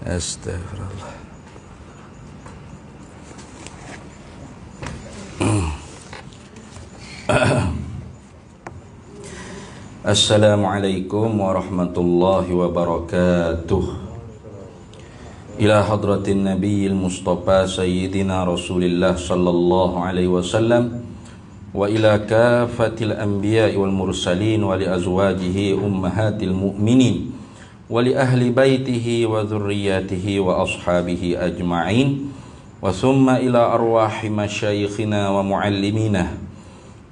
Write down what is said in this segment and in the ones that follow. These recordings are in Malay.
Astagfirullah. Assalamualaikum warahmatullahi wabarakatuh. Ila hadratin nabiyil mustafa sayyidina rasulillah sallallahu alaihi wasallam wa ila kafatil anbiya'i wal mursalin wa li azwajihi ummahatil mu'minin wa li ahli baitihi wa dhurriyyatihi wa ashabihi ajma'in wa thumma ila arwahi masyayikhina wa muallimina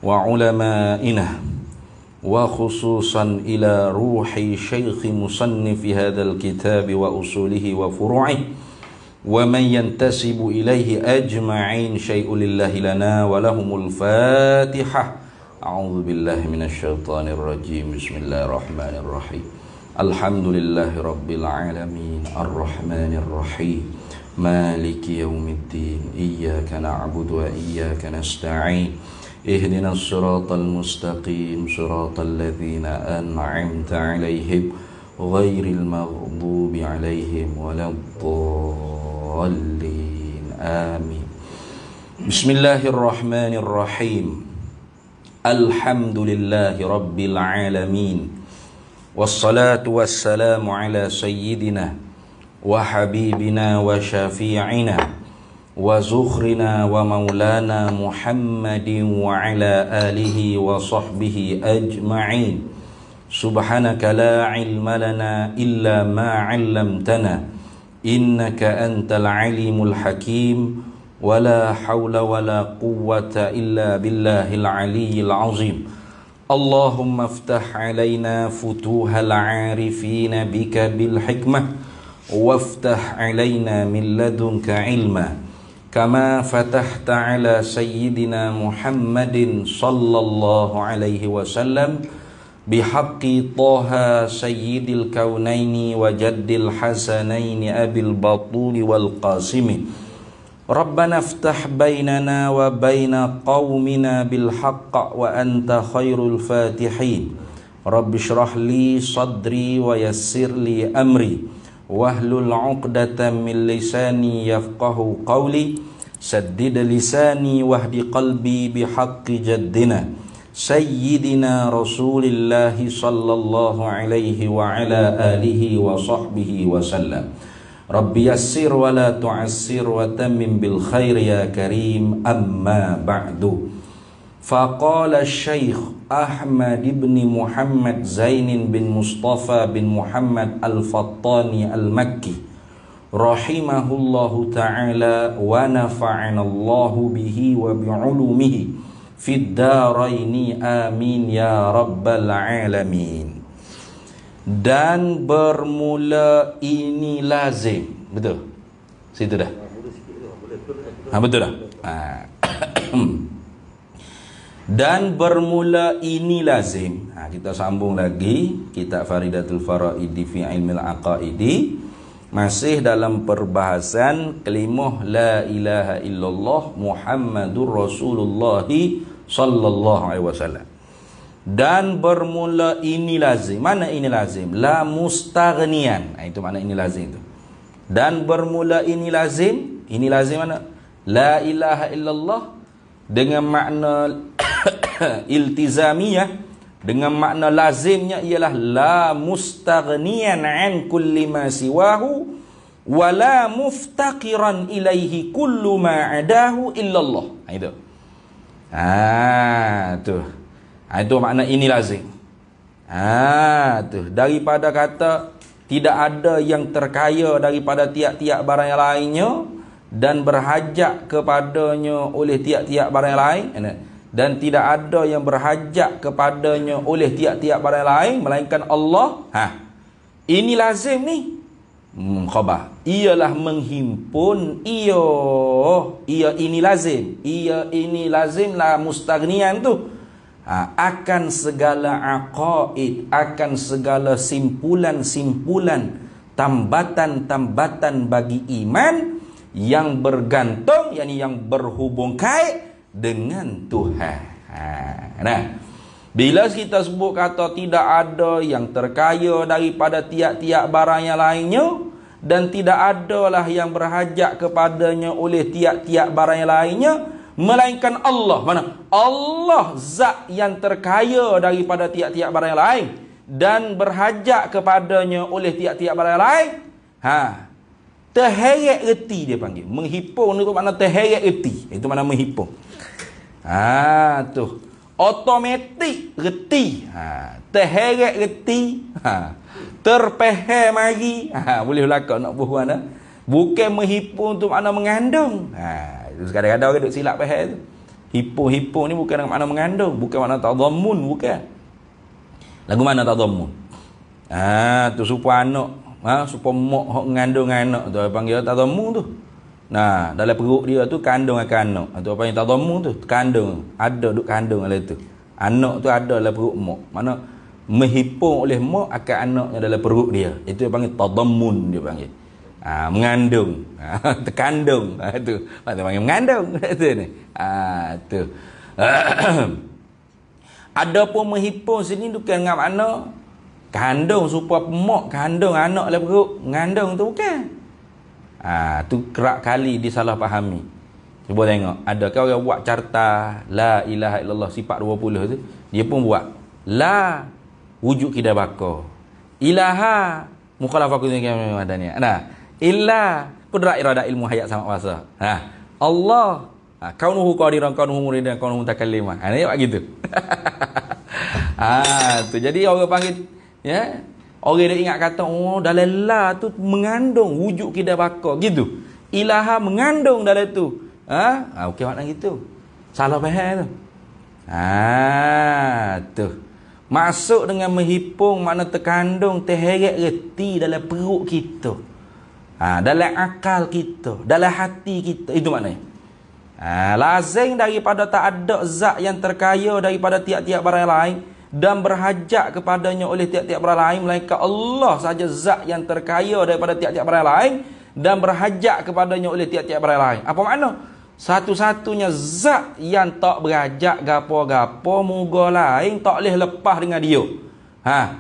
wa ulama'ina wa khususan ila ruhi syekh musannif hadzal kitab wa usulihi wa furu'i wa man yantasibu ilaihi ajma'in syai'un lillahi lana wa lahumul fatihah. A'udzu billahi minasyaitonir rajim. Bismillahirrahmanirrahim. Alhamdulillahi rabbil alamin arrahmanir rahim maliki yaumiddin iyyaka na'budu wa iyyaka nasta'in اهدنا الصراط المستقيم صراط الذين أنعمت عليهم غير المغضوب عليهم ولا الضالين آمين. بسم الله الرحمن الرحيم. الحمد لله رب العالمين والصلاة والسلام على سيدنا وحبيبنا وشفيعنا وزخرنا ومولانا محمد وعلى آله وصحبه أجمعين. سبحانك لا علم لنا إلا ما علمتنا إنك أنت العليم الحكيم ولا حول ولا قوة إلا بالله العلي العظيم. اللهم افتح علينا فتوح العارفين بك بالحكمة وافتح علينا من لدنك علما كما فتحت على سيدنا محمد صلى الله عليه وسلم بحق طه سيد الكونين وجد الحسنين أبي البطول والقاسم. ربنا افتح بيننا وبين قومنا بالحق وأنت خير الفاتحين. رب اشرح لي صدري ويسر لي أمري wahlul 'uqdatam min lisani yafqahu qawli saddid lisani wahdi qalbi bihaqqi jaddina sayyidina rasulillahi sallallahu alaihi wa ala alihi wa sahbihi wa sallam. Rabbi yassir wa la tu'assir wa tammim bil khair ya karim. Amma ba'du. Faqala Syekh Ahmad ibn Muhammad Zainin bin Mustafa bin Muhammad Al-Fattani Al-Makki rahimahullahu ta'ala wa nafa'anallahu bihi wa bi'ulumihi fid daraini amin ya rabbal alamin. Dan bermula ini lazim. Betul? Situ dah. Betul dah. Dan bermula ini lazim. Kita sambung lagi kitab Faridatul Faraidi fi Ilmil Aqaidi, masih dalam perbahasan kalimah la ilaha illallah Muhammadur Rasulullah sallallahu alaihi wasallam. Dan bermula ini lazim. Mana ini lazim? La mustaghniyan. Itu makna ini lazim itu. Dan bermula ini lazim. Ini lazim mana? La ilaha illallah dengan makna iltizamiyah, dengan makna lazimnya ialah la mustaghniyan an kulli ma siwahu wa la muftaqiran ilaihi kullu ma adahu illallah. Itu. Itu makna ini lazim. Daripada kata tidak ada yang terkaya daripada tiap-tiap barang yang lainnya dan berhajat kepadanya oleh tiap-tiap barang yang lain, dan tidak ada yang berhajat kepadanya oleh tiap-tiap barang yang lain melainkan Allah. Ini lazim ni. Khabar. Ialah menghimpun ia ini lazim. Ia ini lazim la mustaghniyan tu. Akan segala aqaid, akan segala simpulan-simpulan, tambatan-tambatan bagi iman yang bergantung, yakni yang berhubung kait dengan Tuhan. Bila kita sebut kata tidak ada yang terkaya daripada tiap-tiap barang yang lainnya dan tidak adalah yang berhajat kepadanya oleh tiap-tiap barang yang lainnya melainkan Allah. Mana? Allah zat yang terkaya daripada tiap-tiap barang yang lain dan berhajat kepadanya oleh tiap-tiap barang yang lain. Terheret reti dia panggil. Menghipung itu makna terheret reti. Itu makna menghipung. Tu. Automatik reti. Terheret reti. Terpeher mari. Boleh belakang nak buah dah. Bukan menghipung tu makna mengandung. Kadang-kadang orang duk silap peher tu. Hipung-hipung ni bukan makna mengandung, bukan makna tadammun, bukan. Lagu mana tadammun? Tu supaya anak, supaya mak hok mengandung anak tu panggil tadammun tu. Nah, dalam perut dia tu kandung akan anak. Tu apa yang tadammun tu? Kandung, ada duk kandung dalam tu. Anak tu ada dalam perut mak. Mana menghipung oleh mak akan anaknya dalam perut dia. Itu dia panggil tadammun dia panggil. Mengandung, terkandung, tu macam panggil mengandung tu ni. Tu. Adapun menghipung sini bukan dengan makna kandung supaya mak kandung anak dalam perut, mengandung tu bukan. Tu kerap kali disalahfahami. Cuba tengok, adakah orang buat carta la ilaha illallah sifat 20 tu, dia pun buat la wujud kidai baka, ilaha mukhalafah kuning madaniyah. Illa qudrat iradah ilmu hayat sama kuasa. Allah kaunuhu qadiran kaunuhu muridan kaunuhu mutakallimah. Ni buat gitu. Tu jadi orang panggil ya, orang dia ingat kata dalam la tu mengandung wujud kidai baka gitu. Ilaha mengandung dalam tu. Okey makna gitu. Salah faham tu. Tu. Masuk dengan menghipung makna terkandung terheret reti dalam perut kita. Dalam akal kita, dalam hati kita, itu maknanya. Lazim daripada tak ada zat yang terkaya daripada tiap-tiap barang lain dan berhajat kepadanya oleh tiap-tiap barang lain melainkan Allah saja zat yang terkaya daripada tiap-tiap barang lain dan berhajat kepadanya oleh tiap-tiap barang lain. Apa makna? Satu-satunya zat yang tak berhajat gapo-gapo muga lain tak boleh lepas dengan dia.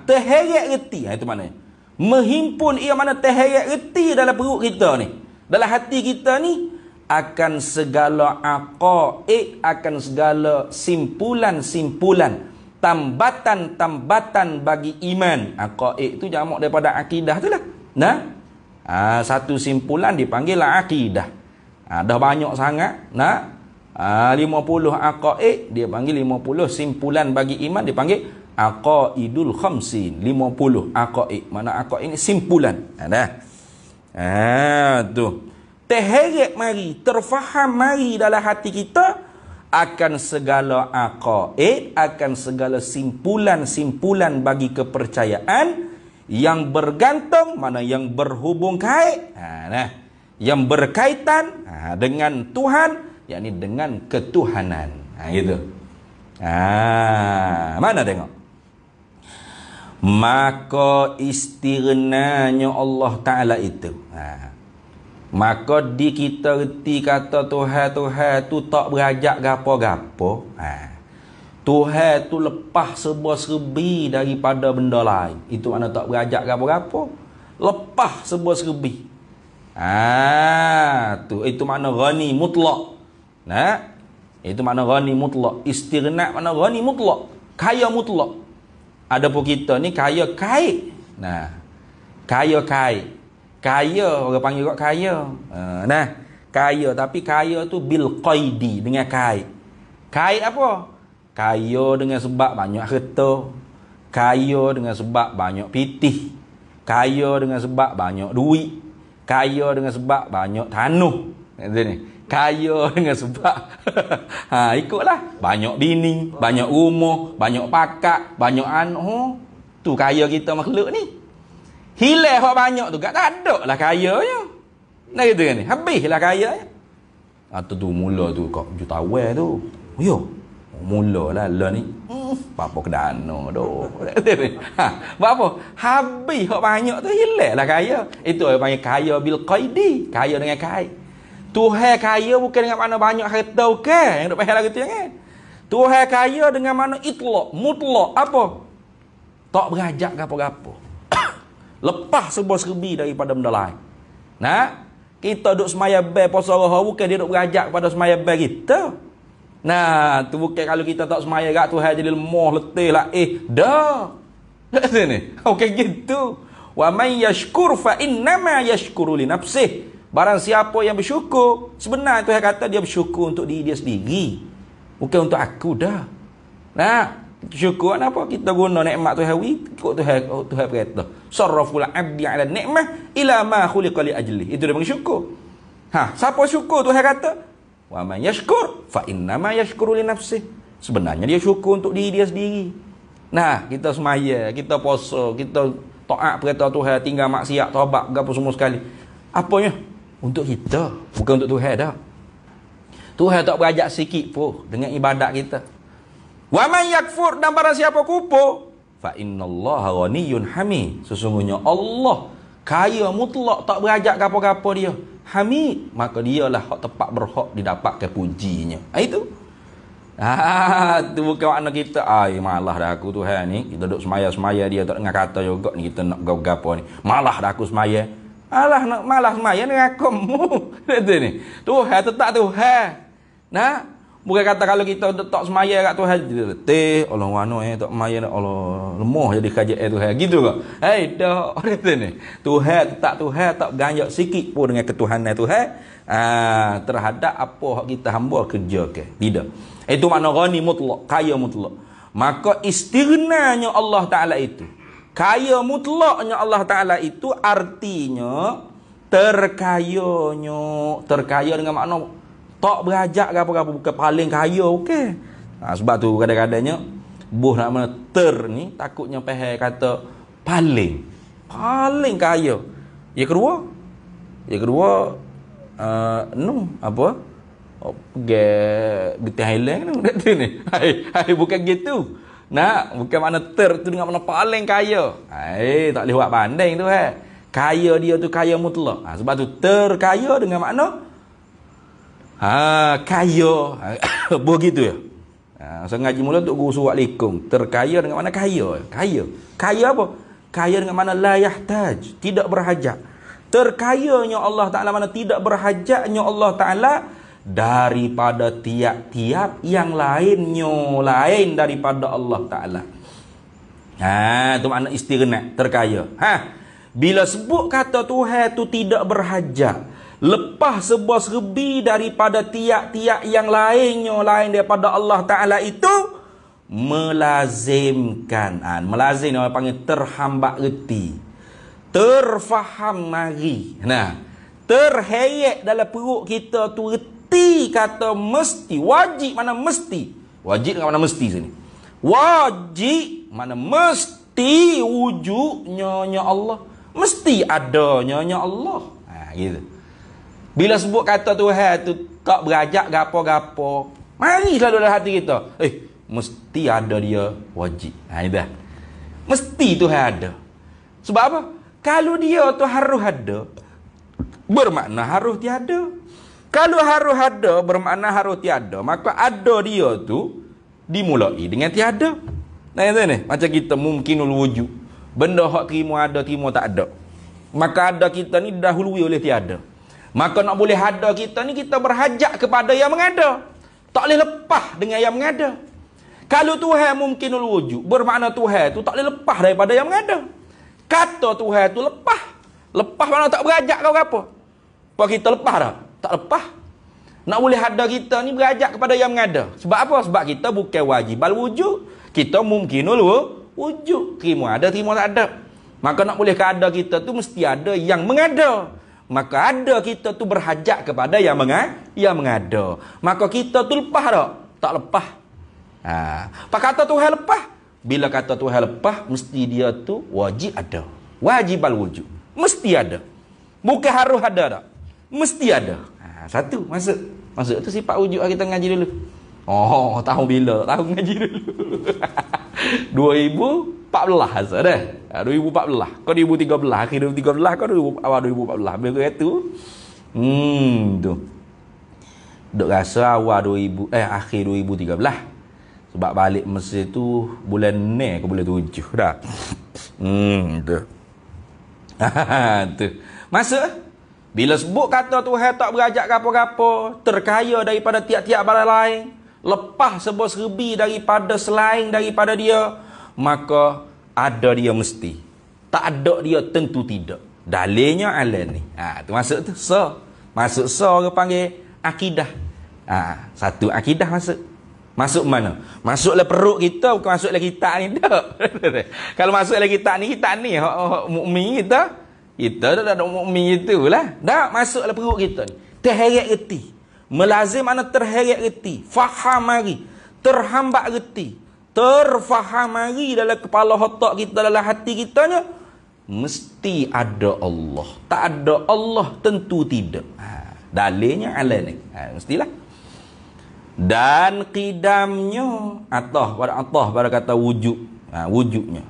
Terheret reti. Itu maknanya. Menghimpun ia mana terheret reti dalam perut kita ni, dalam hati kita ni, akan segala aqaid, akan segala simpulan-simpulan, tambatan-tambatan bagi iman. Aqaid tu jamak daripada akidah tu lah. Satu simpulan dipanggil akidah. Dah banyak sangat. 50 aqaid dia panggil 50 simpulan bagi iman dipanggil aqaidul khamsin. 50 aqaid. Mana aqaid ini simpulan. Tu. Terheret mari, terfaham mari dalam hati kita akan segala aqaid, akan segala simpulan-simpulan bagi kepercayaan yang bergantung, mana yang berhubung kait, yang berkaitan dengan Tuhan, yakni dengan ketuhanan. Gitu. Mana tengok? Maka istighnanya Allah Ta'ala itu. Maka di kita reti kata Tuhan tu tak berajak gapo-gapo. Tuhan tu lepas serba-serbi daripada benda lain. Itu makna tak berajak gapo-gapo. Lepas serba-serbi. Itu makna ghani mutlak. Itu makna ghani mutlak. Istighna makna ghani mutlak. Kaya mutlak. Adapun kita ni kaya kait. Kaya kait. Kaya orang panggil kat kaya. Kaya tapi kaya tu bil qaidi, dengan kait. Kait apa? Kaya dengan sebab banyak harta. Kaya dengan sebab banyak pitih. Kaya dengan sebab banyak duit. Kaya dengan sebab banyak tanah. Kaya dengan sebab ikutlah, banyak bini, banyak rumah, banyak pakak, banyak anak. Tu kaya kita makhluk ni. Hilang hak banyak tu, tak ada lah kayanya. Gitu kan ni. Habislah kayanya. Tu mula tu kau jutawan tu. Yo. Mulalah lah ni. Apa kedana doh. Apa? Habis hak banyak tu hilanglah kaya. Itu orang panggil kaya bil qaidi, kaya dengan kait. Tuhan kaya bukan dengan makna banyak harta bukan. Yang duk faham lagu tu jangan. Tuhan kaya dengan makna itlaq, mutlak. Apa? Tak berajak gapo-gapo. Lepas serba-serbi daripada benda lain. Nah, kita duk semaya bel puasa roha bukan dia duk berajak kepada semaya bel kita. Nah, tu bukan kalau kita tak semaya gak Tuhan jadi lemah letih lah dah. Tak ni. Okey gitu. Wa may yashkur fa innama yashkuru li nafsih. Barang siapa yang bersyukur, sebenarnya Tuhan kata dia bersyukur untuk diri dia sendiri. Bukan untuk aku dah. Nah, syukur apa? Kita guna nikmat Tuhan ikut Tuhan berkata. Sarraful abdi ala nikmah ila ma khuliqa li ajli. Itu dia bersyukur. Siapa syukur Tuhan kata? Wa man yashkur fa innama yashkuru li nafsih. Sebenarnya dia syukur untuk diri dia sendiri. Nah, kita semaya, kita puasa, kita taat perintah Tuhan, tinggal maksiat, taubat, gapo semua sekali. Apanya? Untuk kita, bukan untuk Tuhan dah. Tuhan tak berajak sikit pun dengan ibadat kita. Wa man yakfur, dan barang siapa kufur, fa innallaha ghaniyyun hamid. Sesungguhnya Allah kaya mutlak, tak berajak gapo-gapo dia. Hamid, maka dialah hak tepat berhak didapatkan pujinya. Itu. Tu bukan makna kita, malah dah aku Tuhan ni, kita duduk semaya-semaya dia tak dengar kata juga ni, kita nak gapo ni. Malah dah aku semaya. Malah semaya dengan kamu. Kata ni. Tuhan tetap Tuhan. Nah, bukan kata kalau kita tak semaya kat Tuhan, letih, Allah wano tak semaya, Allah lemah jadi kerajaan Tuhan. Gitu ke? Dah, kata ni. Tuhan tetap Tuhan, tak ganyak sikit pun dengan ketuhanan Tuhan. Terhadap apa kita hamba kerja ke. Tidak. Itu makna ghani mutlak, kaya mutlak. Maka istighnanya Allah Ta'ala itu, kaya mutlaknya Allah Ta'ala itu artinya terkaya dengan makna tak berajak ke apa-apa, bukan paling kaya, okey. Sebab tu kadang-kadangnya buh nak mana ni takutnya faham kata paling kaya. Yang kedua apa? Pergi Thailand ni. Bukan gitu. Nah, bukan makna tu dengan makna paling kaya. Tak boleh buat banding tu Kaya dia tu kaya mutlak. Sebab tu terkaya dengan makna kaya. Begitu ya. Saya ngaji mula untuk guru surat likung. Terkaya dengan makna kaya. Kaya apa? Kaya dengan makna la yahtaj, tidak berhajat. Terkayanya Allah Ta'ala mana tidak berhajatnya Allah Ta'ala daripada tiap-tiap yang lain daripada Allah Ta'ala. Itu makna istighna, terkaya. Bila sebut kata Tuhan tu tidak berhajat, lepas sebuah serbi daripada tiap-tiap yang lain daripada Allah Ta'ala itu, melazimkan. Melazim orang panggil terhambat reti, terfaham mari. Terheret dalam perut kita tu reti kata mesti. Wajib mana mesti. Wajib dengan mana mesti sini. Wajib mana mesti wujudnya Allah. Mesti adanya Allah. Gitu. Bila sebut kata Tuhan tu tak berajak gapo-gapo, mari selalu dalam hati kita. Mesti ada dia wajib. Dah. Mesti Tuhan ada. Sebab apa? Kalau dia tu harus ada, bermakna harus tiada. Kalau harus ada, bermakna harus tiada, maka ada dia tu dimulai dengan tiada. Macam kita mungkinul wujud. Benda hak terima ada, terima tak ada. Maka ada kita ni dahului oleh tiada. Maka nak boleh ada kita ni, kita berhajat kepada yang mengada. Tak boleh lepas dengan yang mengada. Kalau Tuhan mungkinul wujud, bermakna Tuhan tu tak boleh lepas daripada yang mengada. Kata Tuhan tu lepas. Lepas mana tak berajak kau apa? Apa kita lepas dah? Tak lepas. Nak boleh ada kita ni berajak kepada yang mengada. Sebab apa? Sebab kita bukan wajib al-wujud. Kita mungkinul wujud. Terima ada, terima tak ada. Maka nak boleh keada kita tu mesti ada yang mengada. Maka ada kita tu berhajat kepada yang mengada. Maka kita tu lepas tak? Tak lepas. Apa kata Tuhan lepas? Bila kata Tuhan lepas, mesti dia tu wajib ada. Wajib al-wujud. Mesti ada. Bukan harus ada tak? Mesti ada. Satu masuk tu sifat wujud kita ngaji dulu. Tahun bila? Tahun ngaji dulu. 2014 dah. 2014. Kau 2013, akhir 2013 kau awal 2014. Bila tu. Tu. Duk rasa awal 2000 akhir 2013. Sebab balik Mesir tu bulan 6 ke bulan 7 dah. Tu. Tu. Bila sebut kata Tuhan tak berajak gapo-gapo, terkaya daripada tiap-tiap barang lain, lepas sebuah serbi daripada selain daripada dia, maka ada dia mesti. Tak ada dia tentu tidak. Dalilnya alan ni. Tu masuk tu. Masuk orang panggil akidah. Satu akidah masuk. Masuk mana? Masuklah perut kita, bukan masuklah kitab ni tak. Kalau masuklah kitab ni mukmin kita. Kita tak ada mukmin itulah. Dak masuklah perut kita ni. Terheret reti. Melazim mana terheret reti. Faham mari. Terhambat reti. Terfaham mari dalam kepala otak kita, dalam hati kita nya. Mesti ada Allah. Tak ada Allah tentu tidak. Dalilnya ala ni. Mestilah. Dan qidamnya atah pada kata wujud. Wujudnya.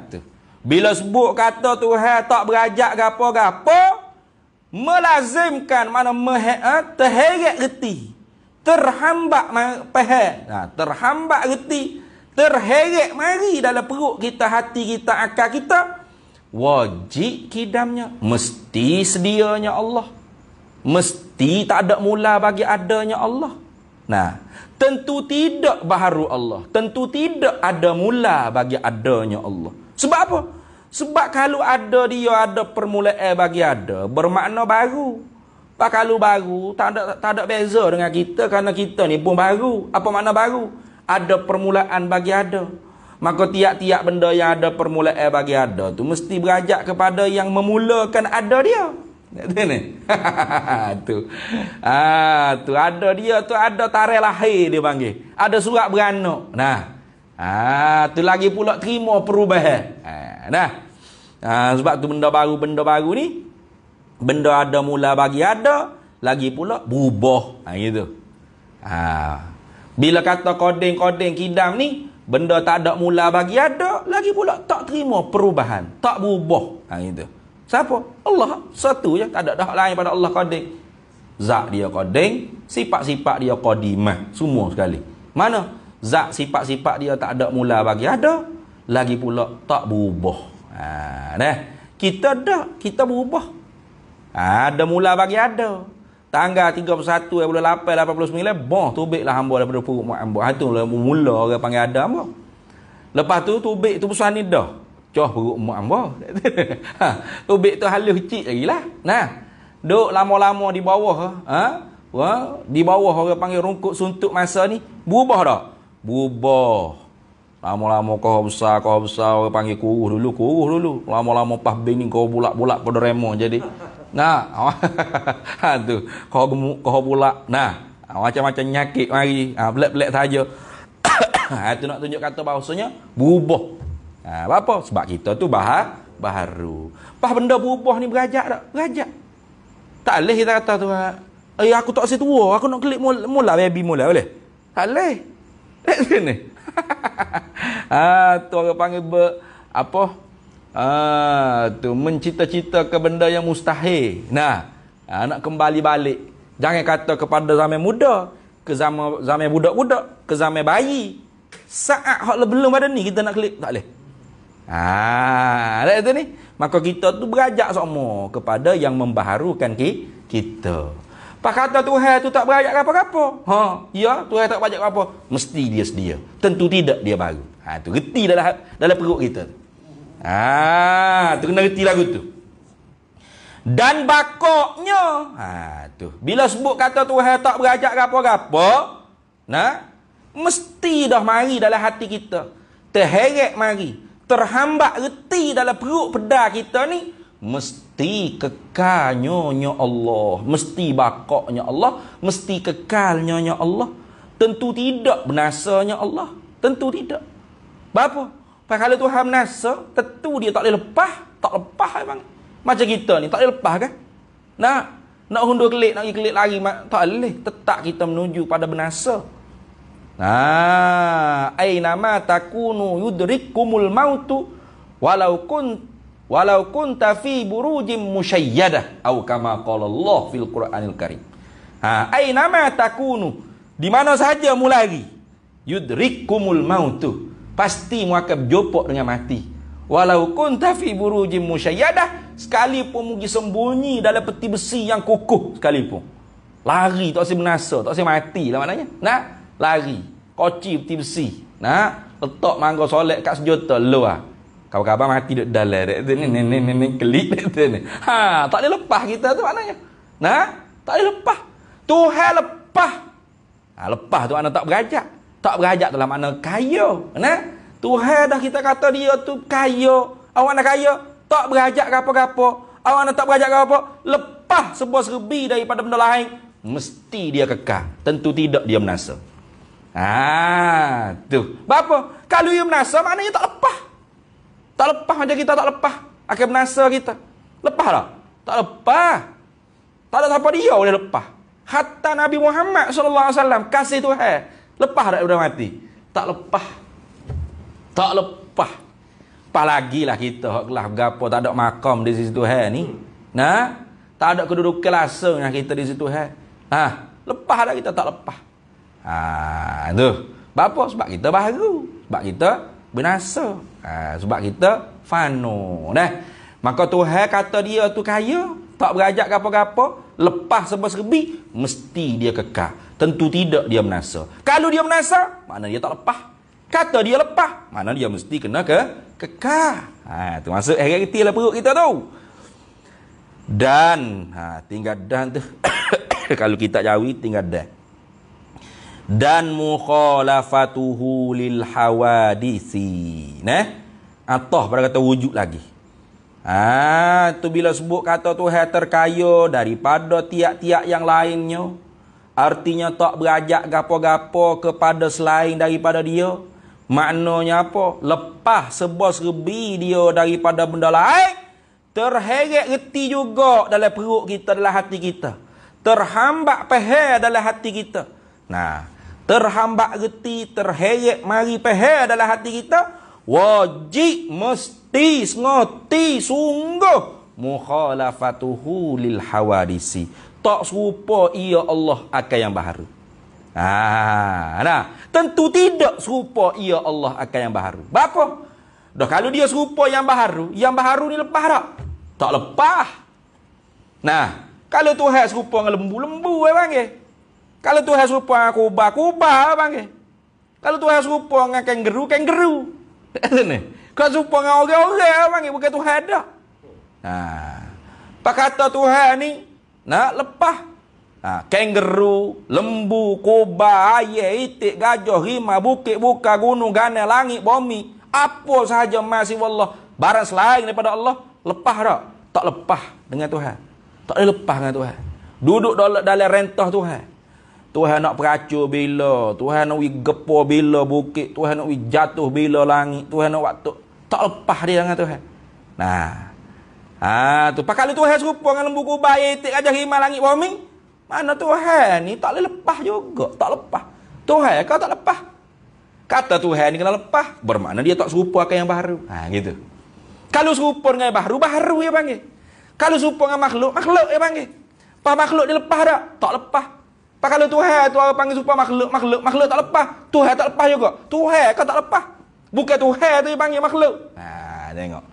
Tu. Bila sebut kata Tuhan tak berajak gapo-gapo, melazimkan mana terheret reti, terhambat faham, terhambat reti, terheret mari dalam perut kita, hati kita, akal kita, wajib kidamnya, mesti sedianya Allah, mesti tak ada mula bagi adanya Allah. Tentu tidak baharu Allah, tentu tidak ada mula bagi adanya Allah. Sebab apa? Sebab kalau ada dia, ada permulaan bagi ada, bermakna baru. Kalau baru, tak ada beza dengan kita, kerana kita ni pun baru. Apa makna baru? Ada permulaan bagi ada. Maka tiap-tiap benda yang ada permulaan bagi ada tu mesti berajak kepada yang memulakan ada dia. Tu. Tu ada dia tu, ada tarikh lahir dia panggil. Ada surat beranak. Tu lagi pula terima perubahan. Sebab tu benda baru ni, benda ada mula bagi ada, lagi pula berubah. Gitu. Bila kata kodeng kidam ni, benda tak ada mula bagi ada, lagi pula tak terima perubahan, tak berubah. Gitu. Siapa? Allah. Satu je, tak ada dah lain pada Allah kodeng. Zat dia kodeng, sifat-sifat dia qadimah, semua sekali. Mana? Zat sifat-sifat dia tak ada mula bagi ada, lagi pula tak berubah. Kita berubah. Ada mula bagi ada. Tanggal 31 bulan 8 89, tubiklah hamba daripada perut mak hamba. Itulah mula orang panggil ada hamba. Lepas tu tubik tu besar ni dah. Coh perut mak hamba. Tubik tu halus kecil lagi lah. Duk lama-lama di bawah. Di bawah orang panggil rungkut suntuk masa ni, berubah dah. Berubah. Lama-lama kau besar orang panggil kuruh dulu. Lama-lama pas bini kau bulak-bulak pada remo jadi. Tu. Kau gemuk, kau bulak. Macam-macam nyakit mari. Belak-belak saja. Itu nak tunjuk kata bahasanya berubah. Apa? Sebab kita tu baharu. Pas benda berubah ni berajak tak? Berajak. Tak boleh kita kata tu. Aku tak setua, aku nak klik mula baby mula boleh? Tak boleh. Sini. Tu orang panggil tu mencita-cita ke benda yang mustahil. Nak kembali balik. Jangan kata kepada zaman muda, ke zaman budak-budak, ke zaman bayi. Saat hak belum ada ni kita nak klik, tak boleh. Ada itu ni. Maka kita tu berajak semua kepada yang membaharukan kita. Pak kata Tuhan tu tak berajak apa-apa. Ya, Tuhan tak berajak apa. Mesti dia sedia. Tentu tidak dia baru. Tu reti dalam perut kita. Tu kena reti lagu tu. Dan bakoknya. Tu. Bila sebut kata Tuhan tak berajak apa-apa, mesti dah mari dalam hati kita. Terheret mari. Terhambat reti dalam perut pedar kita ni. Mesti kekalnya Allah, mesti bakoknya Allah, mesti kekalnya Allah. Tentu tidak binasanya Allah, tentu tidak. Berapa? Kalau Tuhan binasa, tentu dia tak boleh lepas, tak lepas memang. Macam kita ni tak boleh lepas kan? Nak hundur kelik, nak pergi kelik lagi, tak boleh. Tetap kita menuju pada binasa. Ainama takunu yudrikumul mautu walau kunta fi burujim musyayyadah atau kama qala Allah fil Qur'anil Karim. Ainama takunu, di mana saja mu lari, yudrikumul mautu, pasti mu akan berjumpa dengan mati. Walau kunta fi burujim musyayyadah, sekalipun mugi sembunyi dalam peti besi yang kukuh sekalipun. Lari tak si binasa, tak si mati lah maknanya. Nah, lari. Koci peti besi. Nah, letak mangga solek kat sejuta lu ah. Kawan-kawan mati duk dalam dek ni kelik dek ni. Ha, tak boleh lepas kita tu maknanya. Nah, tak boleh lepas. Tuhan lepas. Ha, lepas tu makna tak berajak. Tak berajak dalam makna kaya. Nah, Tuhan dah kita kata dia tu kaya. Awak nak kaya, tak berajak ke apa-apa. Awak nak tak berajak ke apa, lepas sebuah serbi daripada benda lain, mesti dia kekal. Tentu tidak dia menasa. Tu. Apa? Kalau dia menasa, maknanya tak lepas. Tak lepas macam kita tak lepas. Akan menasa kita. Lepas tak? Tak lepas. Tak ada siapa dia boleh lepas. Hatta Nabi Muhammad SAW kasih Tuhan. Lepas tak sudah mati? Tak lepas. Tak lepas. Apalagi lah kita kelas berapa tak ada makam di sisi Tuhan ni. Nah, tak ada kedudukan langsung kita di situ Tuhan. Lepas dah kita tak lepas. Tu. Apa? Sebab kita baru. Sebab kita binasa. Sebab kita fano. Nah, maka Tuhan kata dia tu kaya, tak berajak ke apa-apa, lepas serba-serbi, mesti dia kekal. Tentu tidak dia menasa. Kalau dia menasa, makna dia tak lepas. Kata dia lepas, mana dia mesti kena kekal. Tu masuk reti lah perut kita tu. Dan tinggal dan tu kalau kita jawi tinggal dan. Dan mukhalafatuhu lil hawadisi. Atah pada kata wujud lagi. Tu bila sebut kata Tuhan terkaya daripada tiap-tiap yang lainnya, artinya tak berajak gapo-gapo kepada selain daripada dia. Maknanya apa? Lepas sebuah serbi dia daripada benda lain, terheret reti juga dalam perut kita, dalam hati kita. Terhambat peher dalam hati kita. Nah, terhambat reti, terheret mari peher dalam hati kita, wajib mesti ngoti sungguh mukhalafatuhu lil hawadisi. Tak serupa ia Allah akan yang baharu. Tentu tidak serupa ia Allah akan yang baharu. Bapa? Dah kalau dia serupa yang baharu ni lepas tak? Tak lepas. Nah, kalau Tuhan serupa dengan lembu-lembu panggil. Kalau Tuhan serupa dengan kubah panggil. Kalau Tuhan serupa dengan kenggeru. Kalau serupa dengan orang-orang panggil, bukan Tuhan dah. Pak kata Tuhan ni nak lepas. Kenggeru, lembu, kubah, ayam, itik, gajah, rimau, bukit, buka, gunung, ganel, langit, bumi, apa sahaja masih Allah, barang selain daripada Allah, lepas tak? Tak lepas dengan Tuhan. Tak boleh lepas dengan Tuhan. Duduk dalam rentah Tuhan. Tuhan nak peracur bila, Tuhan nak gepo bila bukit, Tuhan nak jatuh bila langit, Tuhan nak waktu. Tak lepas dia dengan Tuhan. Tu. Kalau Tuhan serupa dengan lembu, kubah, ayam, itik, gajah, rimau, langit, bumi, mana Tuhan ni tak boleh lepas juga. Tak lepas. Tuhan kau tak lepas. Kata Tuhan ni kena lepas, bermakna dia tak serupa akan yang baru. Gitu. Kalau serupa dengan yang baru dia panggil. Kalau serupa dengan makhluk dia panggil. Pas makhluk dia lepas tak? Tak lepas. Pas kalau Tuhan tu orang panggil serupa makhluk tak lepas. Tuhan tak lepas juga. Tuhan kau tak lepas. Bukan Tuhan tu dia panggil makhluk. Tengok.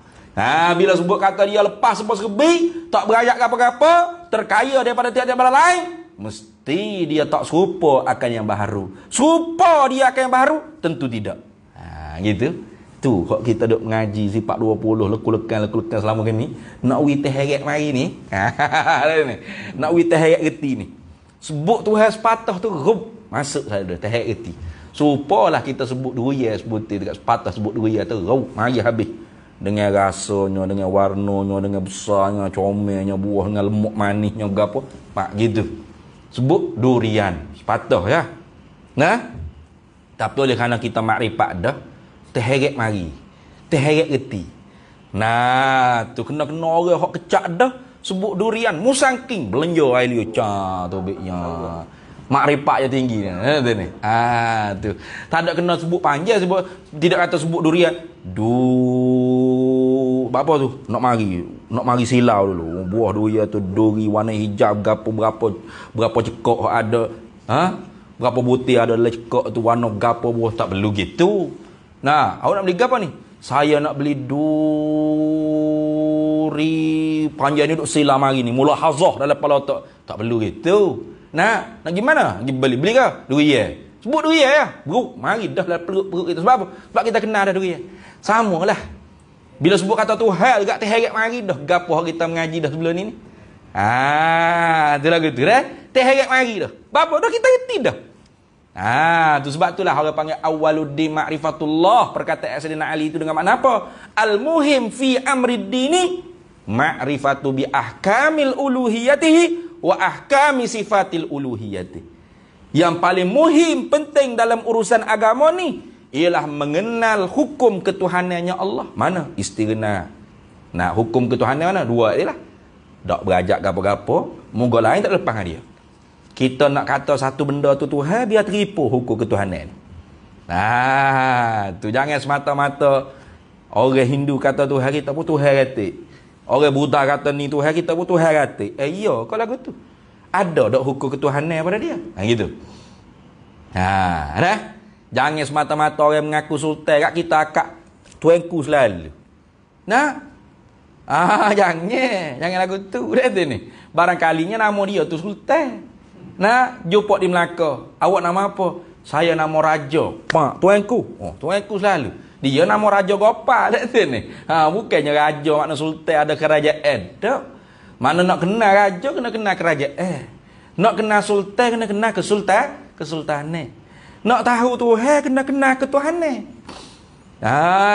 Bila sebut kata dia lepas sebuah serbi, tak berajak apa-apa, terkaya daripada tiap-tiap bala lain, mesti dia tak serupa akan yang baharu. Serupa dia akan yang baharu? Tentu tidak. Gitu. Tu kok kita duk mengaji sifat 20 leku-lekan selama ni, nak wi teh heret mari ni. Nak wi teh heret reti ni. Sebut Tuhan sepatah tu masuk saja teh heret reti. Supalah kita sebut durian sebutir dekat sepatah sebut durian tu mari habis. Dengan rasanya, dengan warnanya, dengan besarnya, comelnya, buah dengan lemak manisnya, berapa. Gitu. Sebut durian. Sepatah ya. Tapi oleh kerana kita makrifat dah, terheret mari. Terheret reti. Tu kena-kena orang hok kecak dah, sebut durian. Musangking. Belenjo air liu. Tobeknya. Makrifat yang tinggi ni. Tu. Tak ada kena sebut panjang, sebut tidak kata sebut durian. Apa tu? Nak mari silau dulu. Buah durian tu duri warna hijau berapa cekok ada. Berapa butir ada dalam cekok tu warna gapo buah tak perlu gitu. Awak nak beli apa ni? Saya nak beli duri panjang ni duk silam hari ni. Mulahazah dalam kepala otak. Tak perlu gitu. Nak gimana? Pergi beli ke? Duri ya. Sebut duri ya. Bro, mari dah dalam perut kita. Sebab apa? Sebab kita kenal dah duri ya. Samalah. Bila sebut kata Tuhan, dekat terheret mari dah. Gapo kita mengaji dah sebelum ni. Tu lagu tu dah. Terheret mari dah. Bapa dah kita reti dah. Tu sebab itulah orang panggil awwaluddin ma'rifatullah. Perkataan Sayyidina Ali itu dengan makna apa? Al-muhim fi amri dini ma'rifatu bi ahkamil uluhiyatihi wa ahkami sifatil uluhiyati. Yang paling muhim, penting dalam urusan agama ni ialah mengenal hukum ketuhanannya Allah. Mana? Istighna. Nah, hukum ketuhanan mana? Dua dia lah. Tak berajak gapo-gapo, moga lain tak lepas dia. Kita nak kata satu benda tu Tuhan, biar teripu hukum ketuhanan. Tu jangan semata-mata orang Hindu kata Tuhan, kita pun Tuhan kata. Orang Buddha kata ni Tuhan, kita pun Tuhan kata. Iya, kalau lagu tu. Ada tak hukum ketuhanan pada dia? Gitu. Dah. Jangan semata-mata orang mengaku sultan kat kita akak tuanku selalu. Jangan lagu tu. Dah tu ni. Barangkalinya nama dia tu sultan. Jumpa di Melaka. Awak nama apa? Saya nama Raja. Pak, tuanku. Tuanku selalu. Dia nama Raja Gopal kat sini. Bukannya raja makna sultan ada kerajaan. Tak. Mana nak kenal raja kena kenal kerajaan. Nak kenal sultan kena kenal kesultanan. Nak tahu Tuhan kena kenal ketuhanan.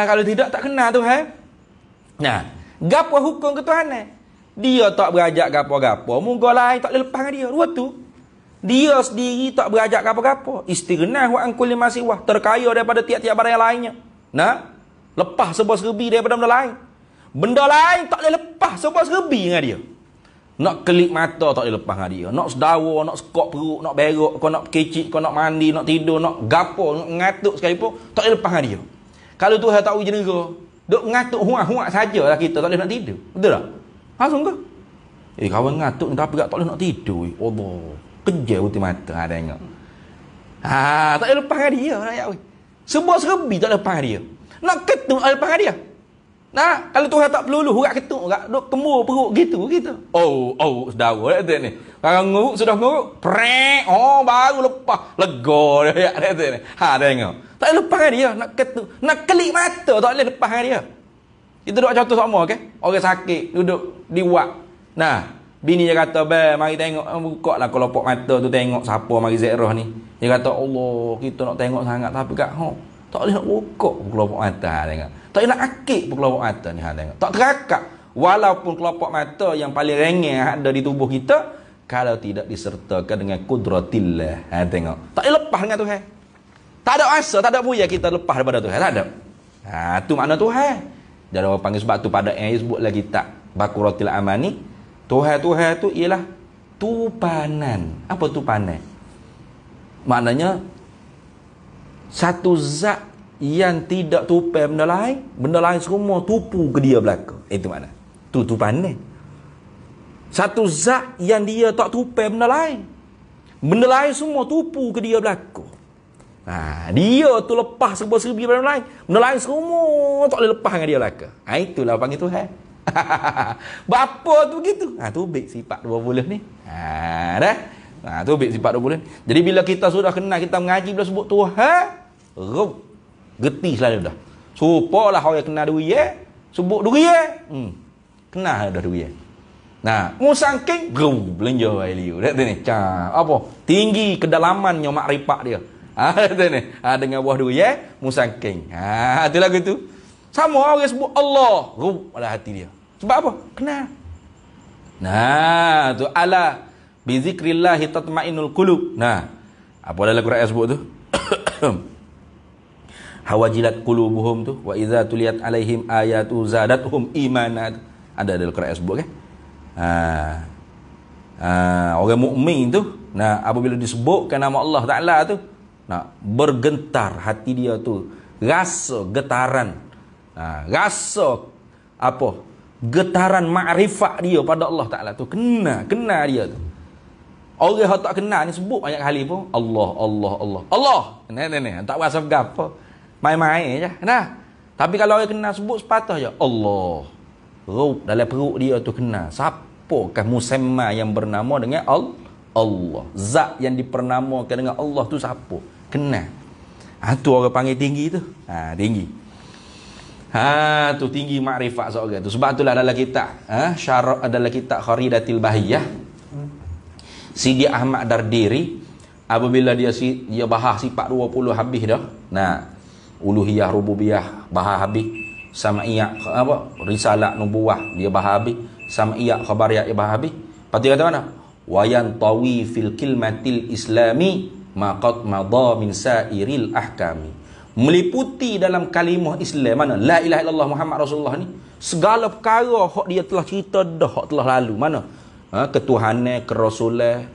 Kalau tidak tak kenal Tuhan. Gapo hukum ketuhanan? Dia tak berajak gapo-gapo. Moga lain tak boleh lepas dia. Dua tu. Dia sendiri tak berajak apa-apa. Istighnah wa an kulli ma siwah, terkaya daripada tiap-tiap barang yang lainnya. Lepas sebuah serbi daripada benda lain. Benda lain tak boleh lepas sebuah serbi dengan dia. Nak kelip mata tak boleh lepas dengan dia. Nak sedawa, nak sekok perut, nak berok, kau nak kecik, kau nak mandi, nak tidur, nak gapo, nak ngatuk sekalipun, tak boleh lepas dengan dia. Kalau Tuhan tak uji negara, duk ngatuk huak-huak sajalah kita tak boleh nak tidur. Betul tak? Langsung ke? Kawan ngatuk ni tapi tak boleh nak tidur. Allah. Kejar putih mata tengok. Tak boleh lepas dengan dia rakyat. Sebuah serbi tak boleh lepas dengan dia. Nak ketuk tak boleh lepas dengan dia. Kalau Tuhan tak peluluh urat ketuk urat duk kembur perut gitu. Saudara dak ni. Kalau nguruk sudah nguruk, prek. Baru lepas. Lega dia dak ni. Tengok. Tak boleh lepas dengan dia, nak ketuk, nak kelip mata tak boleh lepas dengan dia. Kita duk contoh sama okey. Orang sakit duduk di wak. Bini dia kata, mari tengok, buka lah kelopak mata tu tengok siapa mari ziarah ni. Dia kata, Allah, kita nak tengok sangat tapi tak boleh nak buka kelopak mata tengok. Tak boleh nak akik kelopak mata ni tengok. Tak terakak. Walaupun kelopak mata yang paling rengeh ada di tubuh kita, kalau tidak disertakan dengan kudratillah, tengok. Tak boleh lepas dengan Tuhan. Tak ada asa, tak ada buaya kita lepas daripada Tuhan, tak ada. Tu makna Tuhan. Jadi orang panggil sebab tu pada ayat sebut lagi tak Baqaratil Amani. Tuhan tu ialah tupanan. Apa tupanan? Maknanya satu zat yang tidak tupai benda lain semua tupu ke dia belaka. Itu makna. Tu tupanan. Satu zat yang dia tak tupai benda lain semua tupu ke dia belaka. Dia tu lepas sebuah serbi benda lain. Benda lain semua tak boleh lepas dengan dia belaka. Itulah panggil Tuhan. Bapa tu begitu. Tu baik sifat 20 ni. Dah. Tu baik sifat 20 ni. Jadi bila kita sudah kenal, kita mengaji bila sebut Tuhan, geti selalu dah. Supalah orang kenal duri sebut duri kenal dah duri. Musangking belanja liu. Dak ni. Apa? Tinggi kedalamannya makrifat dia. Tu ni. Dengan buah duri musangking. Tu lagu tu. Sama orang sebut Allah, dalam hati dia. Sebab apa? Kenal. Tu ala bi zikrillah tatmainnul qulub. Apa dalam Quran sebut tu? Hawajilat qulubuhum tu wa idza tuliyat alaihim ayatu zadatuhum imanan. Ada dalam Quran sebut kan? Orang mukmin tu, apabila disebutkan nama Allah Taala tu, bergentar hati dia tu, rasa getaran. Rasa apa? Getaran makrifat dia pada Allah Taala tu. Kena dia tu. Orang yang tak kenal ni sebut banyak kali pun Allah. Ni. Tak rasa apa. Main-main je. Tapi kalau orang kenal sebut sepatah je Allah. Rup dalam perut dia tu kenal. Siapakah musamma yang bernama dengan Allah? Zat yang dipernamakan dengan Allah tu siapa? Kenal. Tu orang panggil tinggi tu. Tinggi. Tu tinggi makrifat seorang tu. Sebab itulah dalam kitab Syarah adalah kitab Kharidatil Bahiyah, Sidi Ahmad Dardiri, apabila dia bahas sifat 20 habis dah. Uluhiyah, rububiyah bahas habis. Sama'iyah risalah nubuwah dia bahas habis. Sama'iyah khabariyah dia bahas habis. Lepas tu kata mana? Wa yantawi fil kilmatil islami maqad madha min sairil ahkami. Meliputi dalam kalimah Islam mana? La ilaha illallah Muhammad Rasulullah ni. Segala perkara hak dia telah cerita dah, hak telah lalu. Mana? Ketuhanan, kerasulan,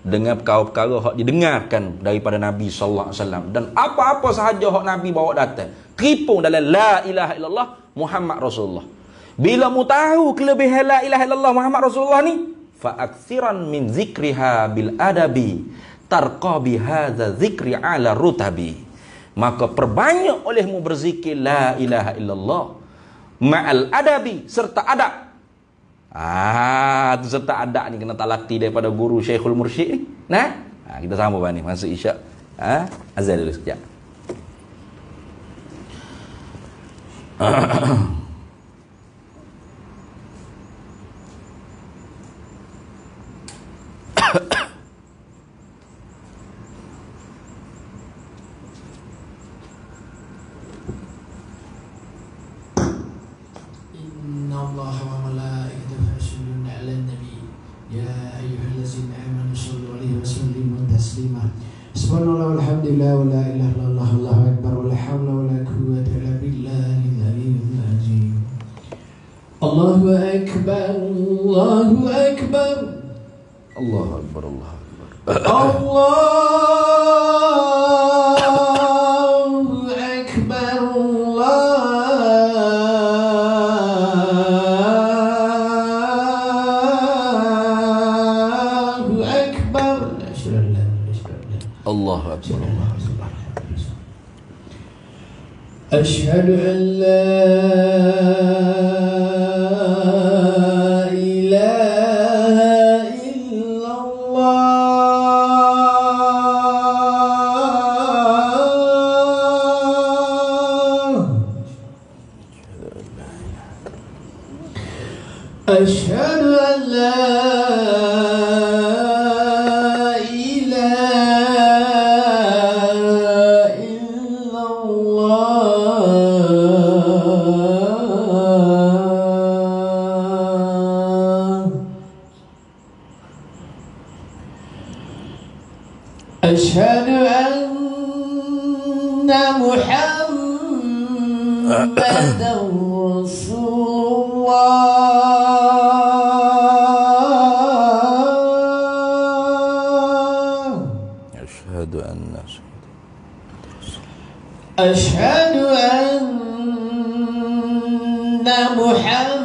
dengan perkara-perkara hak didengarkan daripada Nabi sallallahu alaihi wasallam, dan apa-apa sahaja hak Nabi bawa datang teripung dalam la ilaha illallah Muhammad Rasulullah. Bila mu tahu kelebihan la ilaha illallah Muhammad Rasulullah ni, fa aktsiran min zikriha bil adabi tarqa bi hadza zikri ala rutabi. Maka perbanyak olehmu berzikir la ilaha illallah ma'al adabi, serta adab. Tu serta adab ni kena talaki daripada guru Syekhul Mursyid ni. Kita sambung ni masuk isyak. Azan dulu sekejap. Subhanallah walhamdulillah wa la ilaha illallah wallahu akbar wa la hawla wa la quwwata illa billahil aliyyil azim. Allahu akbar, Allahu akbar, Allahu akbar, Allahu akbar. Allahu akbar, Allahu akbar. Allahu akbar, Allahu akbar. Asyhadu an la ilaha illallah. Asyhadu an la Asyhadu anna Muhammadan Rasulullah. Asyhadu anna Asyhadu anna Muhammadan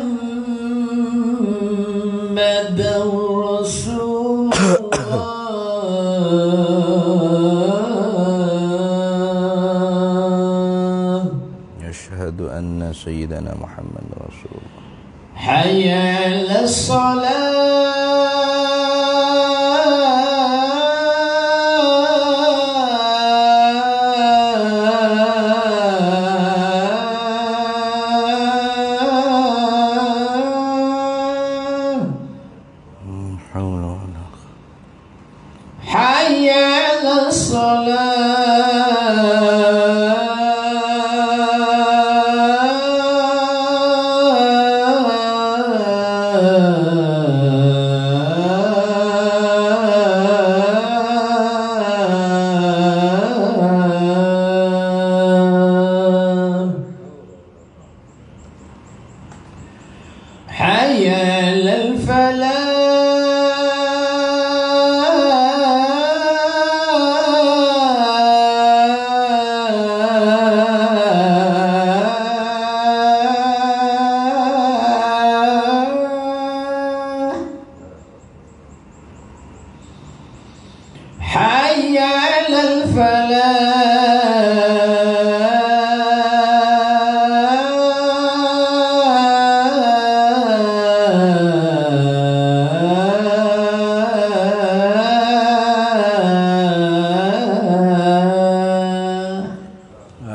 Rasulullah. Asyhadu anna sayyidana Muhammad Rasulullah. Hayya 'alas salah. Hayya 'alas salah.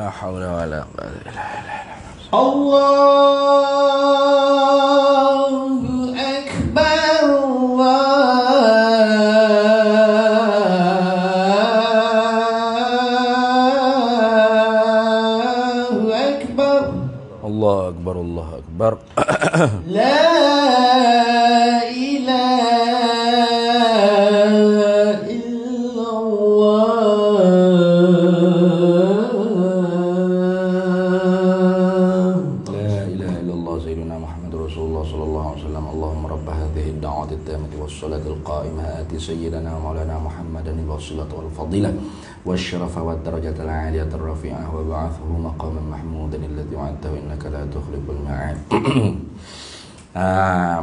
La haula wala quwwata illa billah. Allahu Akbar, Allahu Akbar, Allahu akbar, Allahu akbar. La ilaha illallah. La ilaha illallah sayyidina Muhammadur Rasulullah sallallahu alaihi wasallam. Allahumma rabb hadhihi ad-da'wati at-tammati was-salati al-qa'imah ati sayyidina maulana Muhammadan al-wasilata wal fadilah wasyarafa wad darajata al-'aliyata ar-rafi'ah wa ba'athuhu maqaman mahmudan alladhi wa'adtahu innaka la tukhliful mi'ad.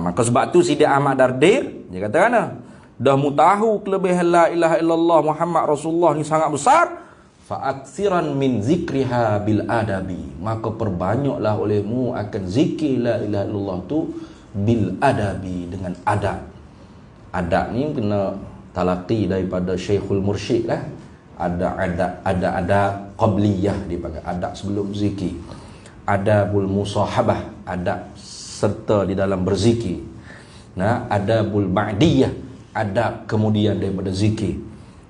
Maka sebab tu Sidi Ahmad Dardir dia kata kan, dah mu tahu kelebihan la ilaha illallah Muhammad Rasulullah ni sangat besar, fa aksiran min zikriha bil adabi, maka perbanyaklah olehmu akan zikir la ilaha illallah tu bil adabi, dengan adab. Adab ni kena talaqi daripada Syekhul Mursyid lah. Ada qabliyah dipanggil, adab sebelum zikir. Adabul musahabah, adab serta di dalam berzikir. Nah, adabul ba'diyah, adab kemudian daripada zikir.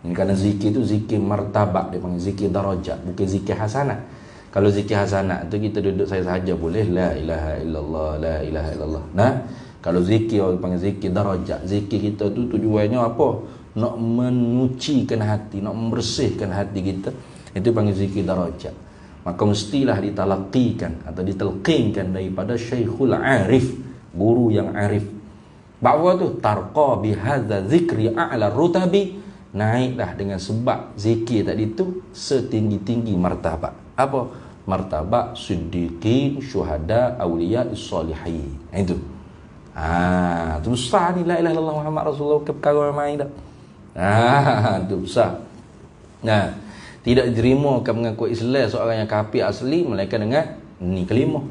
Ini kerana zikir tu zikir martabak, dia panggil zikir darajat, bukan zikir hasanat. Kalau zikir hasanat tu kita duduk saya sahaja boleh, la ilaha illallah, la ilaha illallah. Nah, kalau zikir orang panggil zikir darajat. Zikir kita tu tujuannya apa? Nak menyucikan hati, nak membersihkan hati kita. Itu panggil zikir darajat. Maka mestilah ditalaqikan atau ditelqinkan daripada Syekhul Arif, guru yang arif. Bahawa tu tarqa bihadza zikri a'la rutabi, naiklah dengan sebab zikir tadi tu setinggi-tinggi martabat. Apa? Martabat siddiqin, syuhada, awliya, salihin. Itu. Tu besar ni la ilaha illallah Muhammad Rasulullah, ke perkara main dah. Tu besar. Nah, tidak diterima mengaku Islam seorang yang kafir asli melainkan dengan ni kalimah.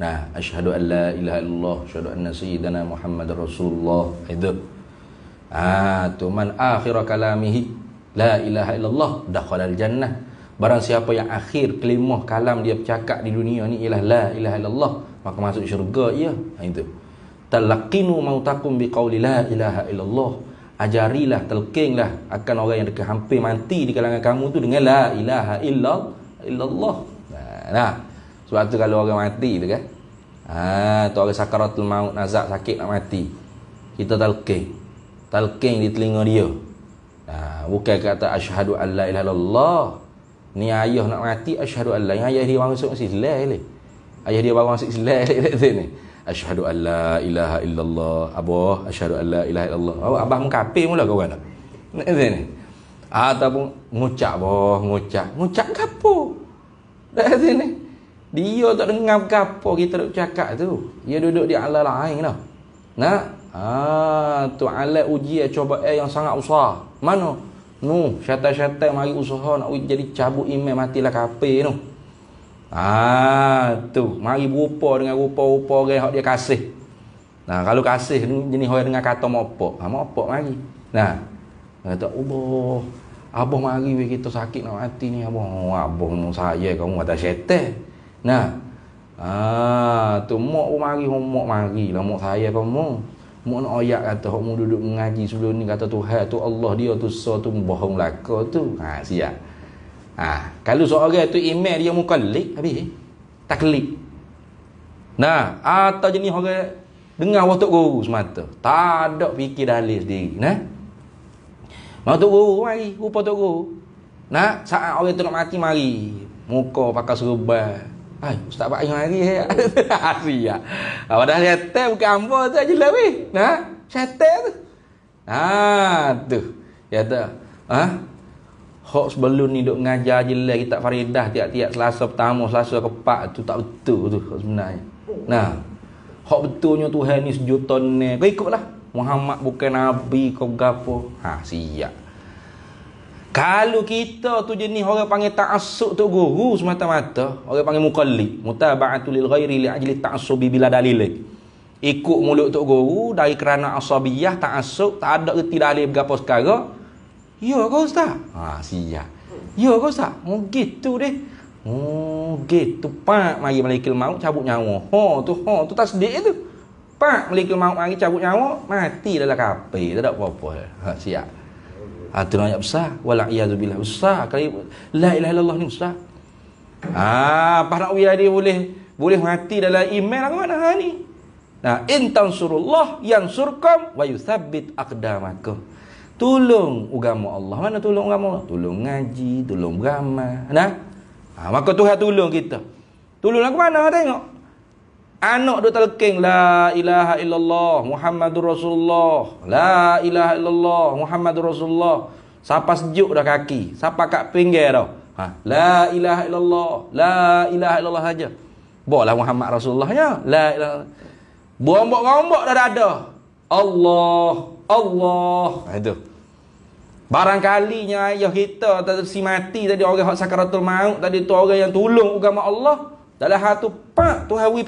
Nah, asyhadu an la ilaha illallah, asyhadu anna sayyidana Muhammadar Rasulullah. Itu. Tu man akhir kalamihi la ilaha illallah dakhala al-jannah. Barang siapa yang akhir kalimah kalam dia bercakap di dunia ni ialah la ilaha illallah, maka masuk syurga ia. Itu. Talaqinu mautakum biqauli la ilaha illallah. Ajarilah, telkinlah akan orang yang dekat hampir mati di kalangan kamu tu dengan la ilaha illallah. Nah, sebab tu kalau orang mati tu kan, tu orang sakaratul maut, nazak sakit nak mati, kita talqin di telinga dia. Bukan kata asyhadu an la ilaha illallah. Ni ayah nak mati asyhadu an la, ayah dia baru masuk Islam ni. Ayah dia baru masuk Islam ni. Asyhadu an la ilaha illallah. Abah asyhadu an la ilaha illallah. Abah mengkafir mula kau kan. Ni. Ataupun ngucap ngucap gapo. Dah sini. Dia tak dengar gapo kita duk cakap tu. Dia duduk di alam lain dah. Nah, tu alat ujian cobaan yang sangat besar. Mana? Syaitan-syaitan mari usaha nak jadi cabut iman, matilah kafir tu. Tu mari berupa dengan rupa-rupa orang hak dia kasih. Nah, kalau kasih ni jenis orang dengan kata mopok. Mopok mari. Nah, kata abah mari we kita sakit nak mati ni abah. Abah mu saya kamu kata syaitan. Nah, tu mak mari lah mak saya kamu. Mak nak ayat kata hak mu duduk mengaji sebelum ni kata Tuhan tu Allah dia tu so tu bohong laka tu. Siap. Kalau seorang tu iman dia mukallid habis taklid. Nah, atau jenis orang dengar watuk guru semata, tak ada fikir dalil sendiri. Nah, watuk guru mari, rupa tok guru. Nah, saat orang tu nak mati mari, muka pakai serban. Ustaz Pak Aim mari ya. Siap. Padahal syaitan bukan hamba tu ajalah weh. Nah, syaitan tu. Tu. Ya tak. Hak sebelum ni duk ngajar je lah kitab Faridah tiap-tiap Selasa pertama, Selasa keempat tu tak betul tu sebenarnya. Nah, hak betulnya Tuhan ni sejuta ni. Kau ikutlah. Muhammad bukan nabi kau gapo. Siap. Kalau kita tu jenis orang panggil ta'assub tu guru semata-mata, orang panggil muqallid, mutaba'atu lil ghairi li ajli ta'assubi bila dalil. Ikut mulut tok guru dari kerana asabiyah, ta'assub, tak ada reti dalil berapa perkara. Ya kau ustaz? Siap. Ya kau ustaz? Gitu deh. Oh, gitu. Pak, mari malaikat maut cabut nyawa. Tu tasdik itu. Pak, malaikat maut mari cabut nyawa, mati dalam kapal. Tak ada apa-apa. Siap. Tu ayat besar. Wala iyadzubillah besar. Kali la ilaha illallah ni besar. Para dia boleh mati dalam iman ke mana ni? Nah, in tansurullah yansurkum wa yutsabbit aqdamakum. Tolong agama Allah. Mana tolong agama Allah? Tolong ngaji, tolong beramal. Maka Tuhan tolong kita. Tolong ke mana tengok? Anak duk talking la ilaha illallah Muhammadur Rasulullah. La ilaha illallah Muhammadur Rasulullah. Siapa sejuk dah kaki, siapa kat pinggir dah. La ilaha illallah, la ilaha illallah saja. Bawalah Muhammad Rasulullahnya. La ilaha. Bombok-bombok dah ada. Allah. Itu. Barangkalinya ayah kita tadi si mati tadi orang hak sakaratul maut tadi tu orang yang tolong agama Allah. Dalam hatu pak tu hawi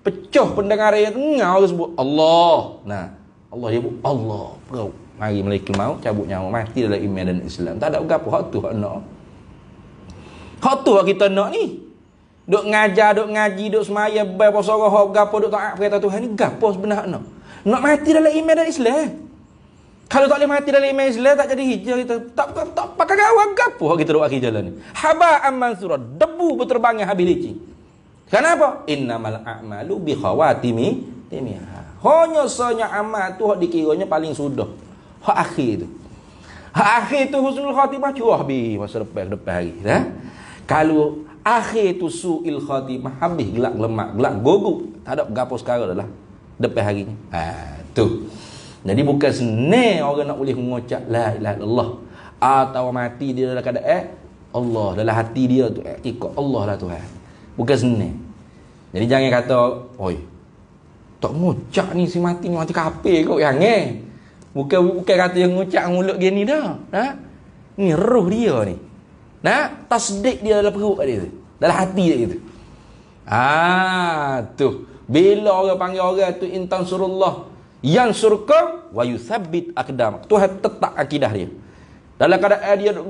pecah pendengaran yang tengah orang sebut Allah. Nah, Allah dia sebut Allah. Mari malaikat maut cabut nyawa mati dalam iman dan Islam. Tak ada gapo hak tu hak nak. Hak tu hak kita nak ni. Duk ngajar, duk ngaji, duk semaya, baik puasa hak gapo duk taat perintah Tuhan ni gapo sebenarnya nak. Nak mati dalam iman dan Islam. Kalau tak boleh mati dalam iman Islam tak jadi hijrah kita. Tak pakai gawang gapo kita duk akhir jalan ni. Haba'an mansura, debu berterbangan habis licin. Kenapa? Innamal a'malu bi khawatimi timiha. Hanya saja amal tu hak dikiranya paling sudah. Hak akhir tu. Hak akhir tu husnul khatimah curah habis masa depan hari. Kalau akhir tu su'il khatimah habis gelak lemak, gelak gogok. Tak ada gapo sekarang dah lah. Depan hari ni. Tu. Jadi bukan senang orang nak boleh mengucap la ilaha illallah atau mati dia dalam keadaan Allah dalam hati dia tu ikut Allah lah Tuhan. Bukan senang. Jadi jangan kata, "Oi, tak mengucap ni si mati kafir kau yang Bukan kata yang mengucap mulut gini dah. Ni roh dia ni. Tasdik dia dalam perut dia tu. Dalam hati dia tu. Tu. Bila orang panggil orang tu intan surullah yansurkum wa yutsabbit aqdam. Tuhan tetap akidah dia. Dalam keadaan dia duk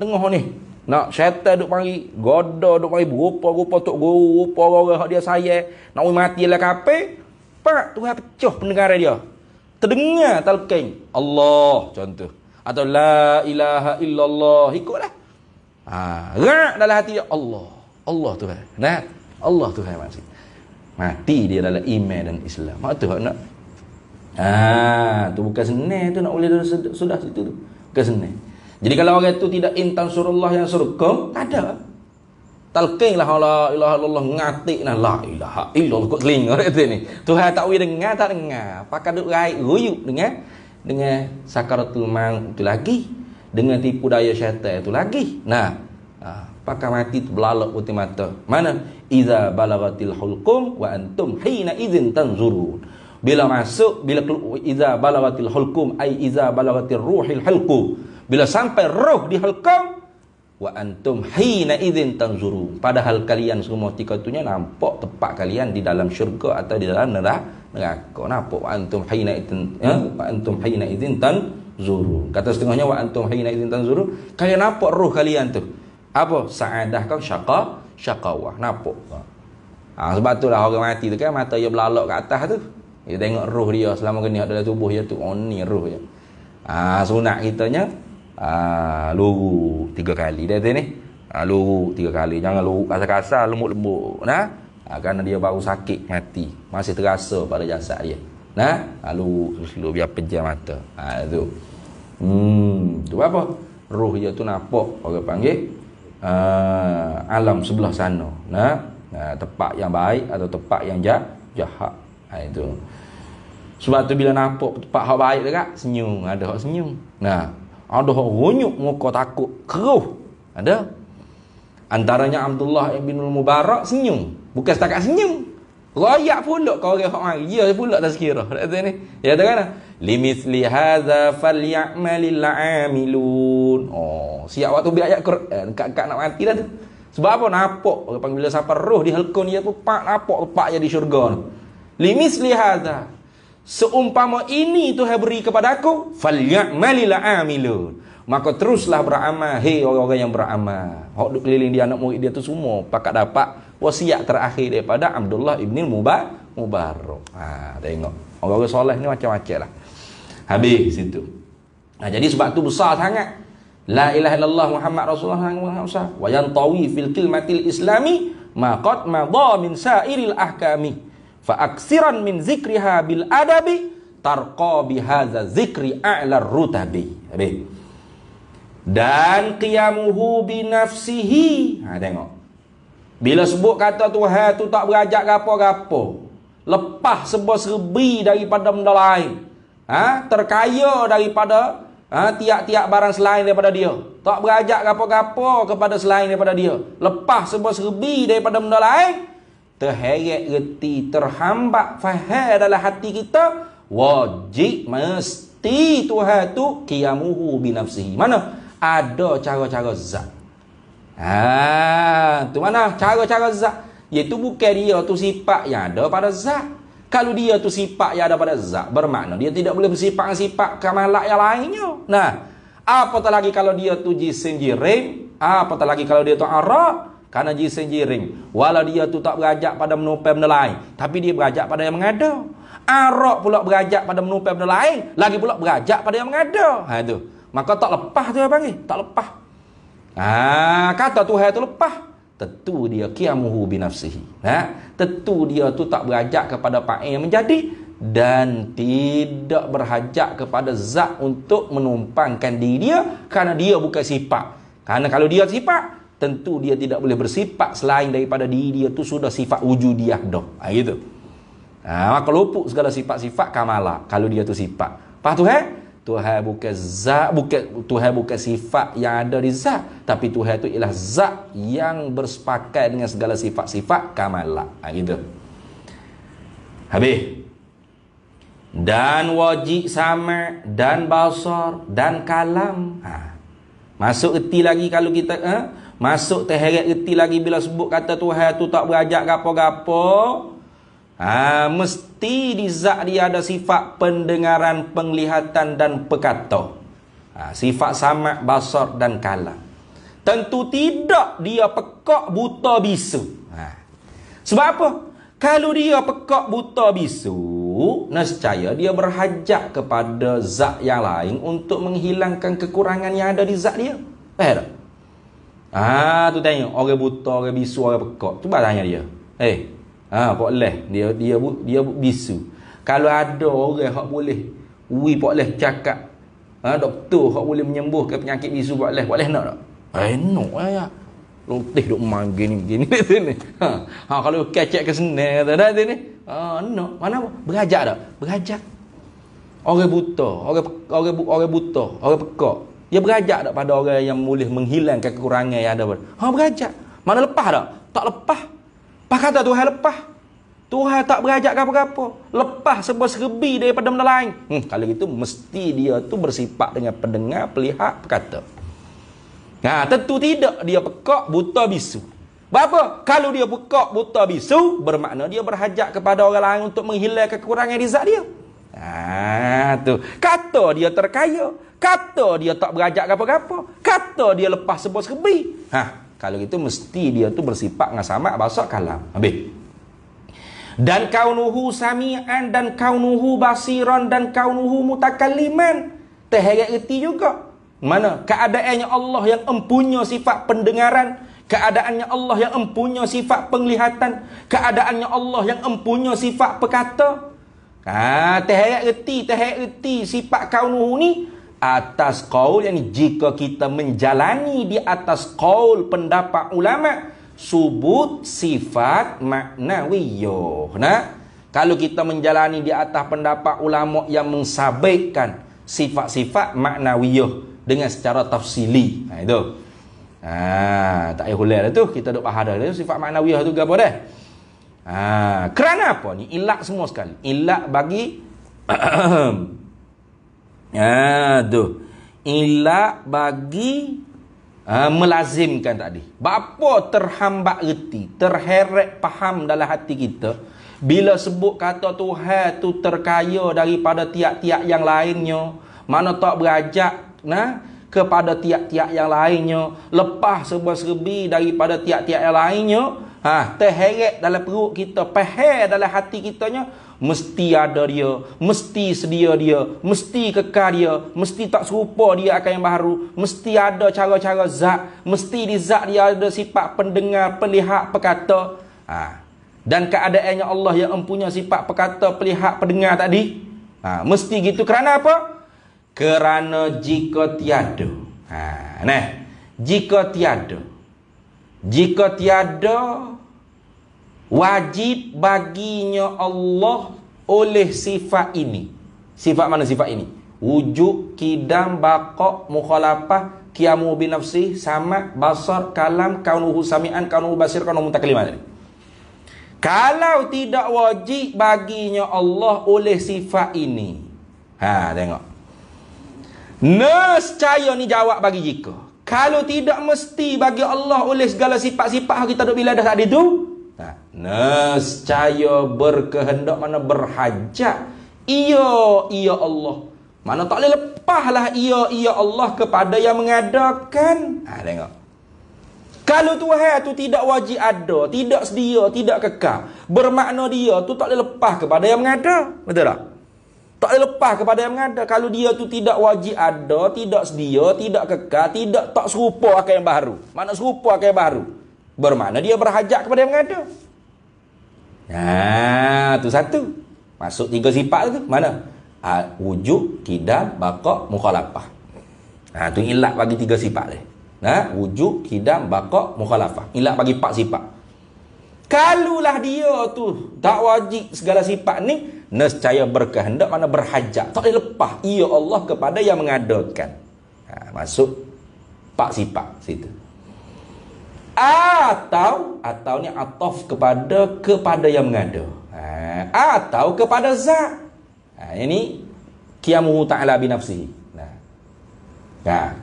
tengah ni. Nak syaitan duk panggil, goda duk panggil rupa-rupa tok guru, rupa orang hak dia sayang, nak mati lah kafir. Pak Tuhan pecah pendengaran dia. Terdengar talqin Allah contoh atau la ilaha illallah ikutlah. Rak dalam hati dia Allah Tuhan. Allah Tuhan maksud. Mati dia dalam iman dan Islam. Mak tu nak. Tu bukan senang tu nak boleh sudah situ tu. Bukan senang. Jadi kalau orang tu tidak intan surullah yang surkum, tak ada. Talqin lah la ilaha illallah ngatik nah la ilaha illallah kok telinga kata ni. Tuhan tak boleh dengar tak dengar. Pakai duk raik ruyuk dengan sakaratul maut tu lagi, dengan tipu daya syaitan tu lagi. Pakai mati tu belalak putih mata. Mana iza balagatil hulqum wa antum hina idzin tanzurun. Bila masuk, bila iza balagatil hulqum ai iza balagatir ruhil hulqum. Bila sampai roh di hulqum wa antum hina idzin tanzurun. Padahal kalian semua ketika itunya nampak tepat kalian di dalam syurga atau di dalam neraka. Nampak wa antum hina idzin wa antum hina idzin tanzurun. Kata setengahnya wa antum hina idzin tanzurun, kalian nampak roh kalian tu. Apa? Sa'adah kau syaqawah. Nampak. Sebab itulah orang mati tu kan mata dia belalak ke atas tu. Dia tengok roh dia selama kena dalam tubuh dia tu. Ni roh dia. Sunat kitanya luru 3 kali. Dia kata ni. Luru 3 kali. Jangan luru kasar-kasar, lembut-lembut. Kerana dia baru sakit mati. Masih terasa pada jasad dia. Luru slow biar pejam mata. Tu. Tu apa? Roh dia tu nampak orang panggil alam sebelah sana. Tempat yang baik atau tempat yang jahat. Itu. Sebab tu bila nampak tempat hak baik dekat, senyum, ada hak senyum. Ada hak runyuk muka takut, keruh. Ada. Antaranya Abdullah bin Mubarak senyum, bukan setakat senyum. Royak pula kau orang hak mari. Dia pula tak sekira. Kata ni. Dia kata kan? Limithli hadza falyamalil amilun. Siap waktu bila ayat Quran kat nak mati dah tu. Sebab apa? Nampak orang panggil bila sampai roh di halqun dia tu pak nampak tempatnya di syurga tu. Limithli hadza, seumpama ini Tuhan beri kepada aku, falyamalil amilun, Maka teruslah beramal, hei orang-orang yang beramal. Hak duk keliling dia, anak murid dia tu semua pakat dapat wasiat terakhir daripada Abdullah ibn Mubarak. Tengok. Orang-orang soleh ni macam-macam lah. Habis situ. Jadi sebab tu besar sangat. La ilaha illallah Muhammad Rasulullah wa yantawi fil kilmatil islami ma qad madha min sairil ahkami fa aksiran min zikriha bil adabi tarqa bi hadza zikri a'la rutabi. Habis. Dan qiyamuhu bi nafsihi. Tengok. Bila sebut kata Tuhan tu tak berajak gapo-gapo, lepas serba-serbi daripada benda lain, terkaya daripada tiap-tiap barang selain daripada dia, tak berajak gapo-gapo kepada selain daripada dia, lepas serba-serbi daripada benda lain, terheret reti, terhambat faham dalam hati kita, wajib mesti Tuhan tu qiyamuhu bi nafsihi. Mana ada cara-cara zat. Tu mana cara-cara zat? Iaitu bukan dia tu sifat yang ada pada zat. Kalau dia tu sifat yang ada pada zat, bermakna dia tidak boleh bersifat dengan sifat kamalak yang lainnya. Nah, apatah lagi kalau dia tu jisim jirim, apatah lagi kalau dia tu arak, kerana jisim jirim, walau dia tu tak berajak pada menumpai benda lain, tapi dia berajak pada yang mengada. Arak pula berajak pada menumpai benda lain, lagi pula berajak pada yang mengada. Tu. Maka tak lepas tu dia panggil, tak lepas. Kata Tuhan tu lepas, tentu dia qiyamuhu bi nafsihi. Tentu dia tu tak berajak kepada fa'il yang menjadi dan tidak berhajat kepada zat untuk menumpangkan diri dia, kerana dia bukan sifat. Karena kalau dia sifat, tentu dia tidak boleh bersifat selain daripada diri dia tu sudah sifat wujudiah dah. Gitu. Maka luput segala sifat-sifat kamalah kalau dia tu sifat. Lepas tu Tuhan bukan zat, Tuhan bukan sifat yang ada di zat, tapi Tuhan itu ialah zat yang bersepakat dengan segala sifat-sifat kamalah. Gitu. Habis. Dan wajib sama, dan basar, dan kalam. Masuk erti lagi kalau kita masuk terheret erti lagi bila sebut kata Tuhan tu tak berajak gapo-gapo. Mesti di zat dia ada sifat pendengaran, penglihatan dan perkata. Sifat samak, basar dan kalam. Tentu tidak dia pekak, buta, bisu. Sebab apa? Kalau dia pekak, buta, bisu, nescaya dia berhajat kepada zat yang lain untuk menghilangkan kekurangan yang ada di zat dia. Faham tak? Tu tengok orang buta, orang bisu, orang pekak. Cuba tanya dia. Pak leh dia bisu. Kalau ada orang hak boleh pak leh cakap, doktor hak boleh menyembuhkan penyakit bisu pak leh nak tak? Nak ya. Lutih duk main gini sini. Kalau kecek ke sini kata dah sini. Nak. Mana berajak tak? Berajak. Orang buta, orang buta, orang pekak. Dia berajak tak pada orang yang boleh menghilangkan kekurangan yang ada pada. Berajak. Mana lepas tak? Tak lepas. Pak kata Tuhan lepas. Tuhan tak berajak apa-apa. Lepas serba-serbi daripada benda lain. Kalau gitu mesti dia tu bersifat dengan pendengar, pelihat, berkata. Tentu tidak dia pekak, buta, bisu. Berapa? Kalau dia pekak, buta, bisu, bermakna dia berhajat kepada orang lain untuk menghilangkan kekurangan di zat dia. Tu. Kata dia terkaya. Kata dia tak berajak apa-apa. Kata dia lepas serba-serbi. Kalau gitu mesti dia tu bersifat dengan samak, basar, kalam. Habis. Dan kaunuhu sami'an, dan kaunuhu basiran, dan kaunuhu mutakalliman. Terheret erti juga. Mana? Keadaannya Allah yang empunya sifat pendengaran. Keadaannya Allah yang empunya sifat penglihatan. Keadaannya Allah yang empunya sifat perkata. Terheret erti sifat kaunuhu ni atas qaul, yang jika kita menjalani di atas qaul pendapat ulama, subut sifat maknawiyah. Kalau kita menjalani di atas pendapat ulama yang mensabitkan sifat-sifat maknawiyah dengan secara tafsili. Itu. Tak payah hular tu, kita duk bahas dah sifat maknawiyah tu apa dah. Kerana apa ni? Ilat semua sekali. Ilat bagi Ilat bagi melazimkan tadi. Bapa terhambat reti, terheret faham dalam hati kita bila sebut kata Tuhan tu terkaya daripada tiap-tiap yang lainnya, mana tak berajak kepada tiap-tiap yang lainnya, lepas serba-serbi daripada tiap-tiap yang lainnya, terheret dalam perut kita, pahal dalam hati kitanya, mesti ada dia, mesti sedia dia, mesti kekal dia, mesti tak serupa dia akan yang baru, mesti ada cara-cara zat, mesti di zat dia ada sifat pendengar, pelihat, perkata. Dan keadaannya Allah yang mempunyai sifat perkata, pelihat, pendengar tadi, mesti gitu. Kerana apa? Kerana jika tiada, jika tiada wajib baginya Allah oleh sifat ini. Sifat mana sifat ini? Wujud, kidam, baqa, mukhalafah, qiyamu binafsi, sama, basar, kalam, kaunuhu sami'an, kaunuhu basir, kaunuhu mutakaliman. Kalau tidak wajib baginya Allah oleh sifat ini, tengok, nescaya ni jawab bagi jika. Kalau tidak mesti bagi Allah oleh segala sifat-sifat kita duk bila dah tadi tu, nescaya berkehendak, mana berhajat ia Allah, mana tak boleh lepaslah ia Allah kepada yang mengadakan. Tengok, kalau Tuhan tu tidak wajib ada, tidak sedia, tidak kekal, bermakna dia tu tak boleh lepas kepada yang mengada. Betul tak? Tak boleh lepas kepada yang mengada. Kalau dia tu tidak wajib ada, tidak sedia, tidak kekal, tidak tak serupa akan yang baru. Mana serupa akan yang baru, bermakna dia berhajat kepada yang mengada. Tu satu. Masuk 3 sifat tu. Mana? Wujud, kidam, baqa, mukhalafah. Tu ilat bagi 3 sifat ni. Wujud, kidam, baqa, mukhalafah. Ilat bagi 4 sifat. Kalulah dia tu tak wajib segala sifat ni, nescaya berkehendak, mana berhajat, tak boleh lepas ia Allah kepada yang mengadakan. Masuk 4 sifat situ. Atau ni ataf kepada yang mengada, atau kepada zat. Ini qiyamuhu ta'ala binafsihi.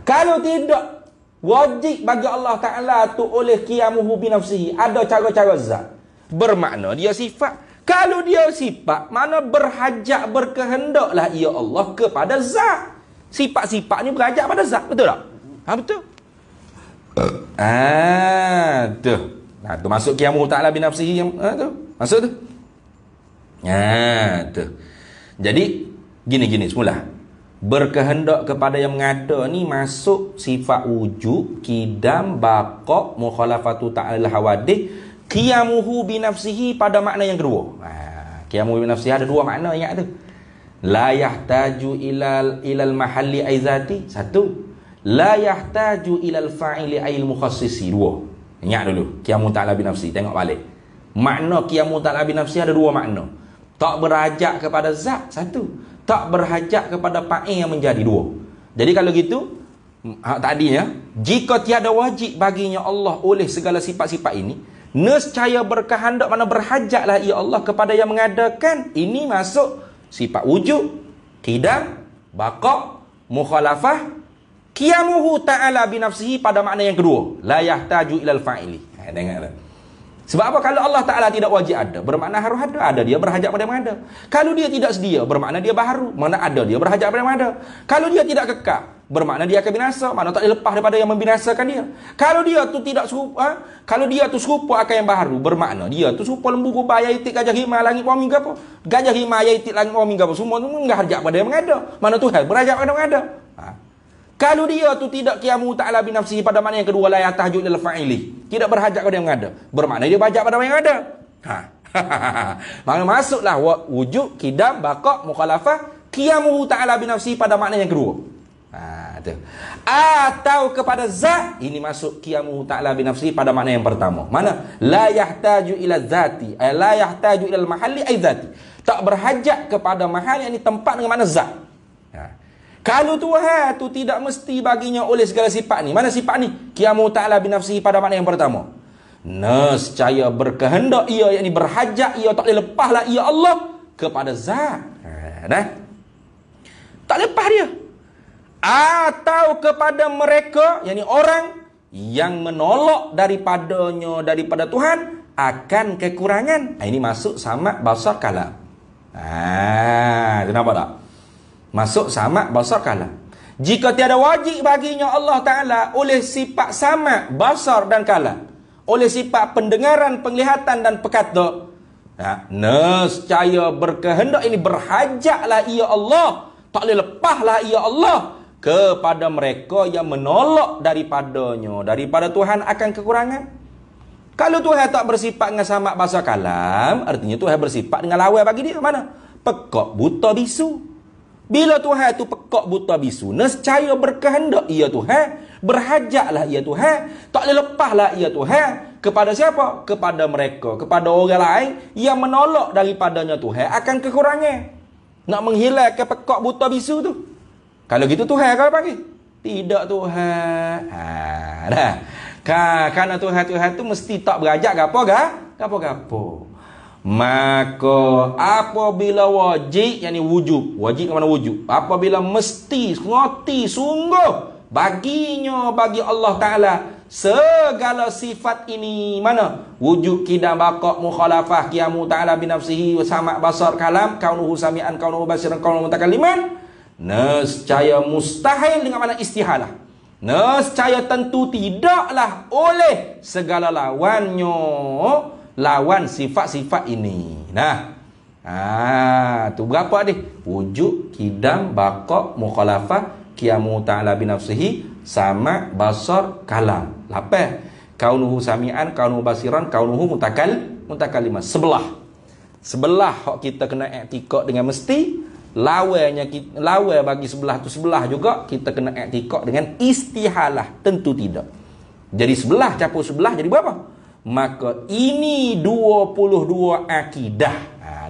Kalau tidak wajib bagi Allah Ta'ala tu oleh qiyamuhu binafsihi, ada cara-cara zat, bermakna dia sifat. Kalau dia sifat, mana berhajat, berkehendaklah ia Allah kepada zat. Sifat-sifat ni berhajat pada zat. Betul tak? Betul. Tu masuk qiyamuhu ta'ala binafsihi yang tu. Masuk tu. Tu. Jadi gini semula. Berkehendak kepada yang mengada ni masuk sifat wujud, kidam, baqa, mukhalafatu ta'ala hawadih, qiyamuhu binafsihi pada makna yang kedua. Qiyamuhu binafsihi ada 2 makna, ingat tu. La yahtaju ilal mahalli aizati, 1. La yahtaju ilal fa'ili ail mukhassisi, 2. Ingat dulu qiyamuhu ta'ala binafsihi, tengok balik. Makna qiyamuhu ta'ala binafsihi ada 2 makna. Tak berhajat kepada zat, 1. Tak berhajat kepada fa'il yang menjadi, 2. Jadi kalau gitu, tadinya, jika tiada wajib baginya Allah oleh segala sifat-sifat ini, nescaya berkehendak, mana berhajatlah ia Allah kepada yang mengadakan. Ini masuk sifat wujud, qidam, baqa, mukhalafah, qiyamuhu ta'ala binafsihi pada makna yang kedua. La yahtaju ilal fa'ili. Dengarlah. Sebab apa? Kalau Allah Ta'ala tidak wajib ada, bermakna harus ada dia berhajat pada yang ada. Kalau dia tidak sedia, bermakna dia baru, mana ada dia berhajat pada yang ada. Kalau dia tidak kekal, bermakna dia akan binasa, mana tak lepas daripada yang membinasakan dia. Kalau dia tu tidak serupa, kalau dia tu serupa akan yang baru, bermakna dia tu serupa lembu kubah, ayat itik, gajah rimah, langit bumi ke apa. Gajah rimah, ayat itik, langit bumi ke apa, semua tu enggak harjat pada yang ada. Mana Tuhan berhajat pada yang ada. Kalau dia tu tidak qiyamuhu ta'ala binafsihi pada makna yang kedua, la yahtaju ilal fa'ili, tidak berhajat pada yang ada, bermakna dia berhajat pada yang ada. Maka masuklah wujud, kidam, baqa, mukhalafah, qiyamuhu ta'ala binafsihi pada makna yang kedua. Atau kepada zat, ini masuk qiyamuhu ta'ala binafsihi pada makna yang pertama. Mana? La yahtaju ila zati, la yahtaju ilal mahalli ay zati, tak berhajat kepada mahal, yang ini tempat dengan makna zat. Kalau Tuhan tu tidak mesti baginya oleh segala sifat ni, mana sifat ni? Qiyamuhu ta'ala binafsihi pada makna yang pertama, nescaya berkehendak ia, yang ini berhajat ia, tak boleh lepaslah ia Allah kepada zat. Tak lepas dia. Atau kepada mereka, yakni orang yang menolak daripada Tuhan akan kekurangan. Ini masuk sama basar kalam. Nampak tak? Masuk sama basar kalam. Jika tiada wajib baginya Allah Ta'ala oleh sifat sama, basar dan kalam, oleh sifat pendengaran, penglihatan dan perkata, nescaya berkehendak ini berhajatlah ia Allah, tak boleh lepaslah ia Allah kepada mereka yang menolak daripadanya, daripada Tuhan akan kekurangan. Kalau Tuhan tak bersifat dengan sama bahasa kalam, artinya Tuhan bersifat dengan lawan bagi dia mana? Pekak buta bisu. Bila Tuhan tu pekak buta bisu, nescaya berkehendak ia Tuhan, berhajatlah ia Tuhan, tak boleh lepaslah ia Tuhan kepada siapa? Kepada mereka, kepada orang lain yang menolak daripadanya Tuhan akan kekurangan. Nak menghilangkan pekak buta bisu tu. Kalau gitu Tuhan kalau bagi? Tidak Tuhan. Dah. Karena Tuhan tu mesti tak berajak gapo-gapo. Maka apabila wajib, yakni wujub, wajib ke mana wujub? Apabila mesti, ngerti sungguh baginya, bagi Allah Ta'ala segala sifat ini, mana? Wujud, kidam, baqa', mukhalafah, qiyamu ta'ala binafsihi, sama' basar, kalam, kaunuhu sami'an, kaunuhu basiran, kaunuhu mutakalliman. Nescaya mustahil dengan mana istihalah. Nescaya tentu tidaklah oleh segala lawannya, lawan sifat-sifat ini. Tu berapa ni? Wujud, kidam, baqa', mukhalafah, qiyamu ta'ala binafsihi, sama', basar, kalam. 8. Kaunuhu sami'an, kaunuhu basiran, kaunuhu mutakalliman. Sebelah hak kita kena i'tiqad dengan mesti. Lawan bagi sebelah tu sebelah juga kita kena i'tiqad dengan istihalah, tentu tidak. Jadi sebelah campur sebelah jadi berapa? Maka ini 22 akidah.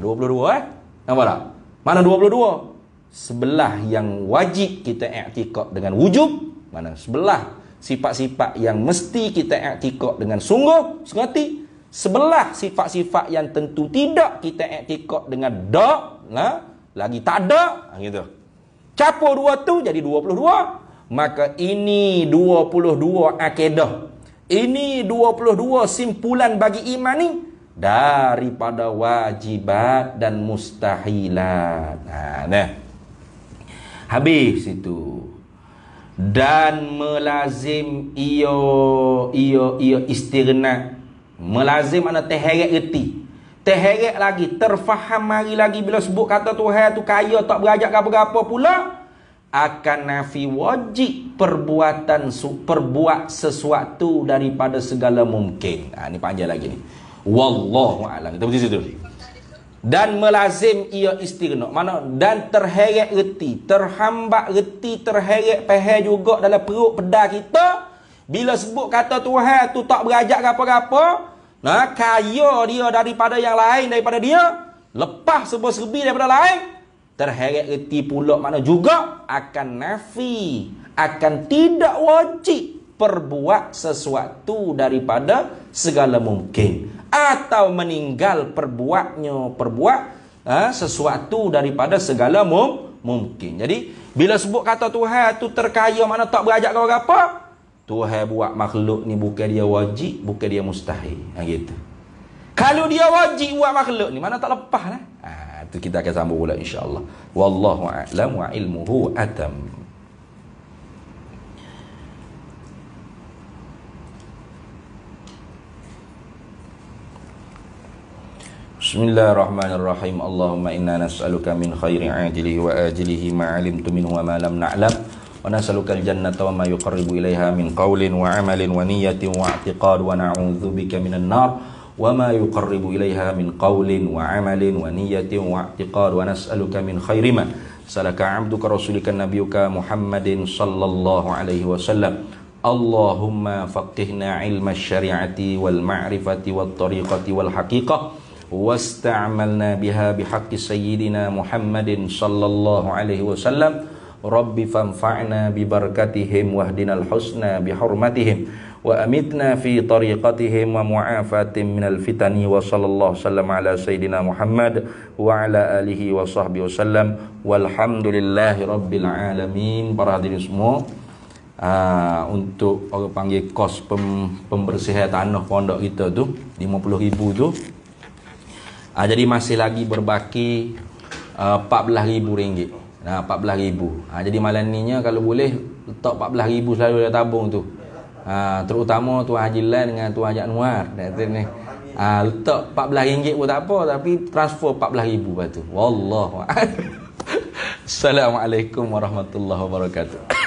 22 nampak tak? Mana 22? Sebelah yang wajib kita i'tiqad dengan wujub, mana sebelah sifat-sifat yang mesti kita i'tiqad dengan sungguh sengati, sebelah sifat-sifat yang tentu tidak kita i'tiqad dengan dak, lagi tak ada, gitu. Capur dua tu jadi 22. Maka ini 22 akidah. Ini 22 simpulan bagi iman ni daripada wajibat dan mustahilat. Habis itu. Dan melazim ia istighna. Melazim mana terheret reti. Terheret lagi, terfaham mari lagi bila sebut kata Tuhan tu kaya tak berajak apa-apa pula, akan nafi wajib perbuat sesuatu daripada segala mungkin. Ni panjang lagi ni. Wallahu a'lam. Kita berhenti situ. Dan melazim ia istighna. Mana? Dan terheret reti, terhambat reti, terheret peher juga dalam perut pedar kita. Bila sebut kata Tuhan tu tak berajak apa-apa, kaya dia daripada yang lain, daripada dia, lepas serba-serbi daripada lain, terheret reti pula mana juga akan nafi, akan tidak wajib perbuat sesuatu daripada segala mungkin, atau meninggal perbuat sesuatu daripada segala mungkin. Jadi bila sebut kata Tuhan tu terkaya, mana tak berajak apa-apa, Tuhan buat makhluk ni bukan dia wajib, bukan dia mustahil. Gitu. Kalau dia wajib buat makhluk ni, mana tak lepas lah. Itu kita akan sambung pula insya-Allah. Wallahu a'lam wa ilmuhu atam. Bismillahirrahmanirrahim. Allahumma inna nas'aluka min khairi ajilihi wa ajilihi ma 'alimtu minhu wa ma lam na'lam. Wa nas'alukal jannata wa ma yuqarribu ilaiha min qawlin wa 'amalin wa niyyatin wa i'tiqad wa na'udzubika minan nar wa ma yuqarribu ilaiha min qawlin wa 'amalin wa niyyatin wa i'tiqad wa nas'aluka min khairi ma salaka 'abduka rasulika nabiyyuka Muhammadin sallallahu alaihi wasallam. Allahumma faqihna 'ilma asy-syari'ati wal ma'rifati wat tariqati wal haqiqah wasta'malna biha bihaqqi sayyidina Muhammadin sallallahu alaihi wasallam. Rabbi fanfa'na bi barakatihim wahdinal husna bi hurmatihim wa amitna fi tariqatihim wa mu'afatin minal fitani wa sallallahu sallam ala sayyidina Muhammad wa ala alihi wa sahbihi wasallam walhamdulillahi rabbil alamin. Para hadirin semua, untuk orang panggil kos pembersihan tanah pondok kita tu 50,000 tu, jadi masih lagi berbaki 14,000 ringgit. Nah, 14,000. Jadi malam ni nya kalau boleh letak 14,000 selalu dalam tabung tu. Terutama Tuan Haji Lan dengan Tuan Haji Anwar. Ni. Letak RM14 pun tak apa, tapi transfer 14,000 lepas tu. Wallahu a'lam. Assalamualaikum warahmatullahi wabarakatuh.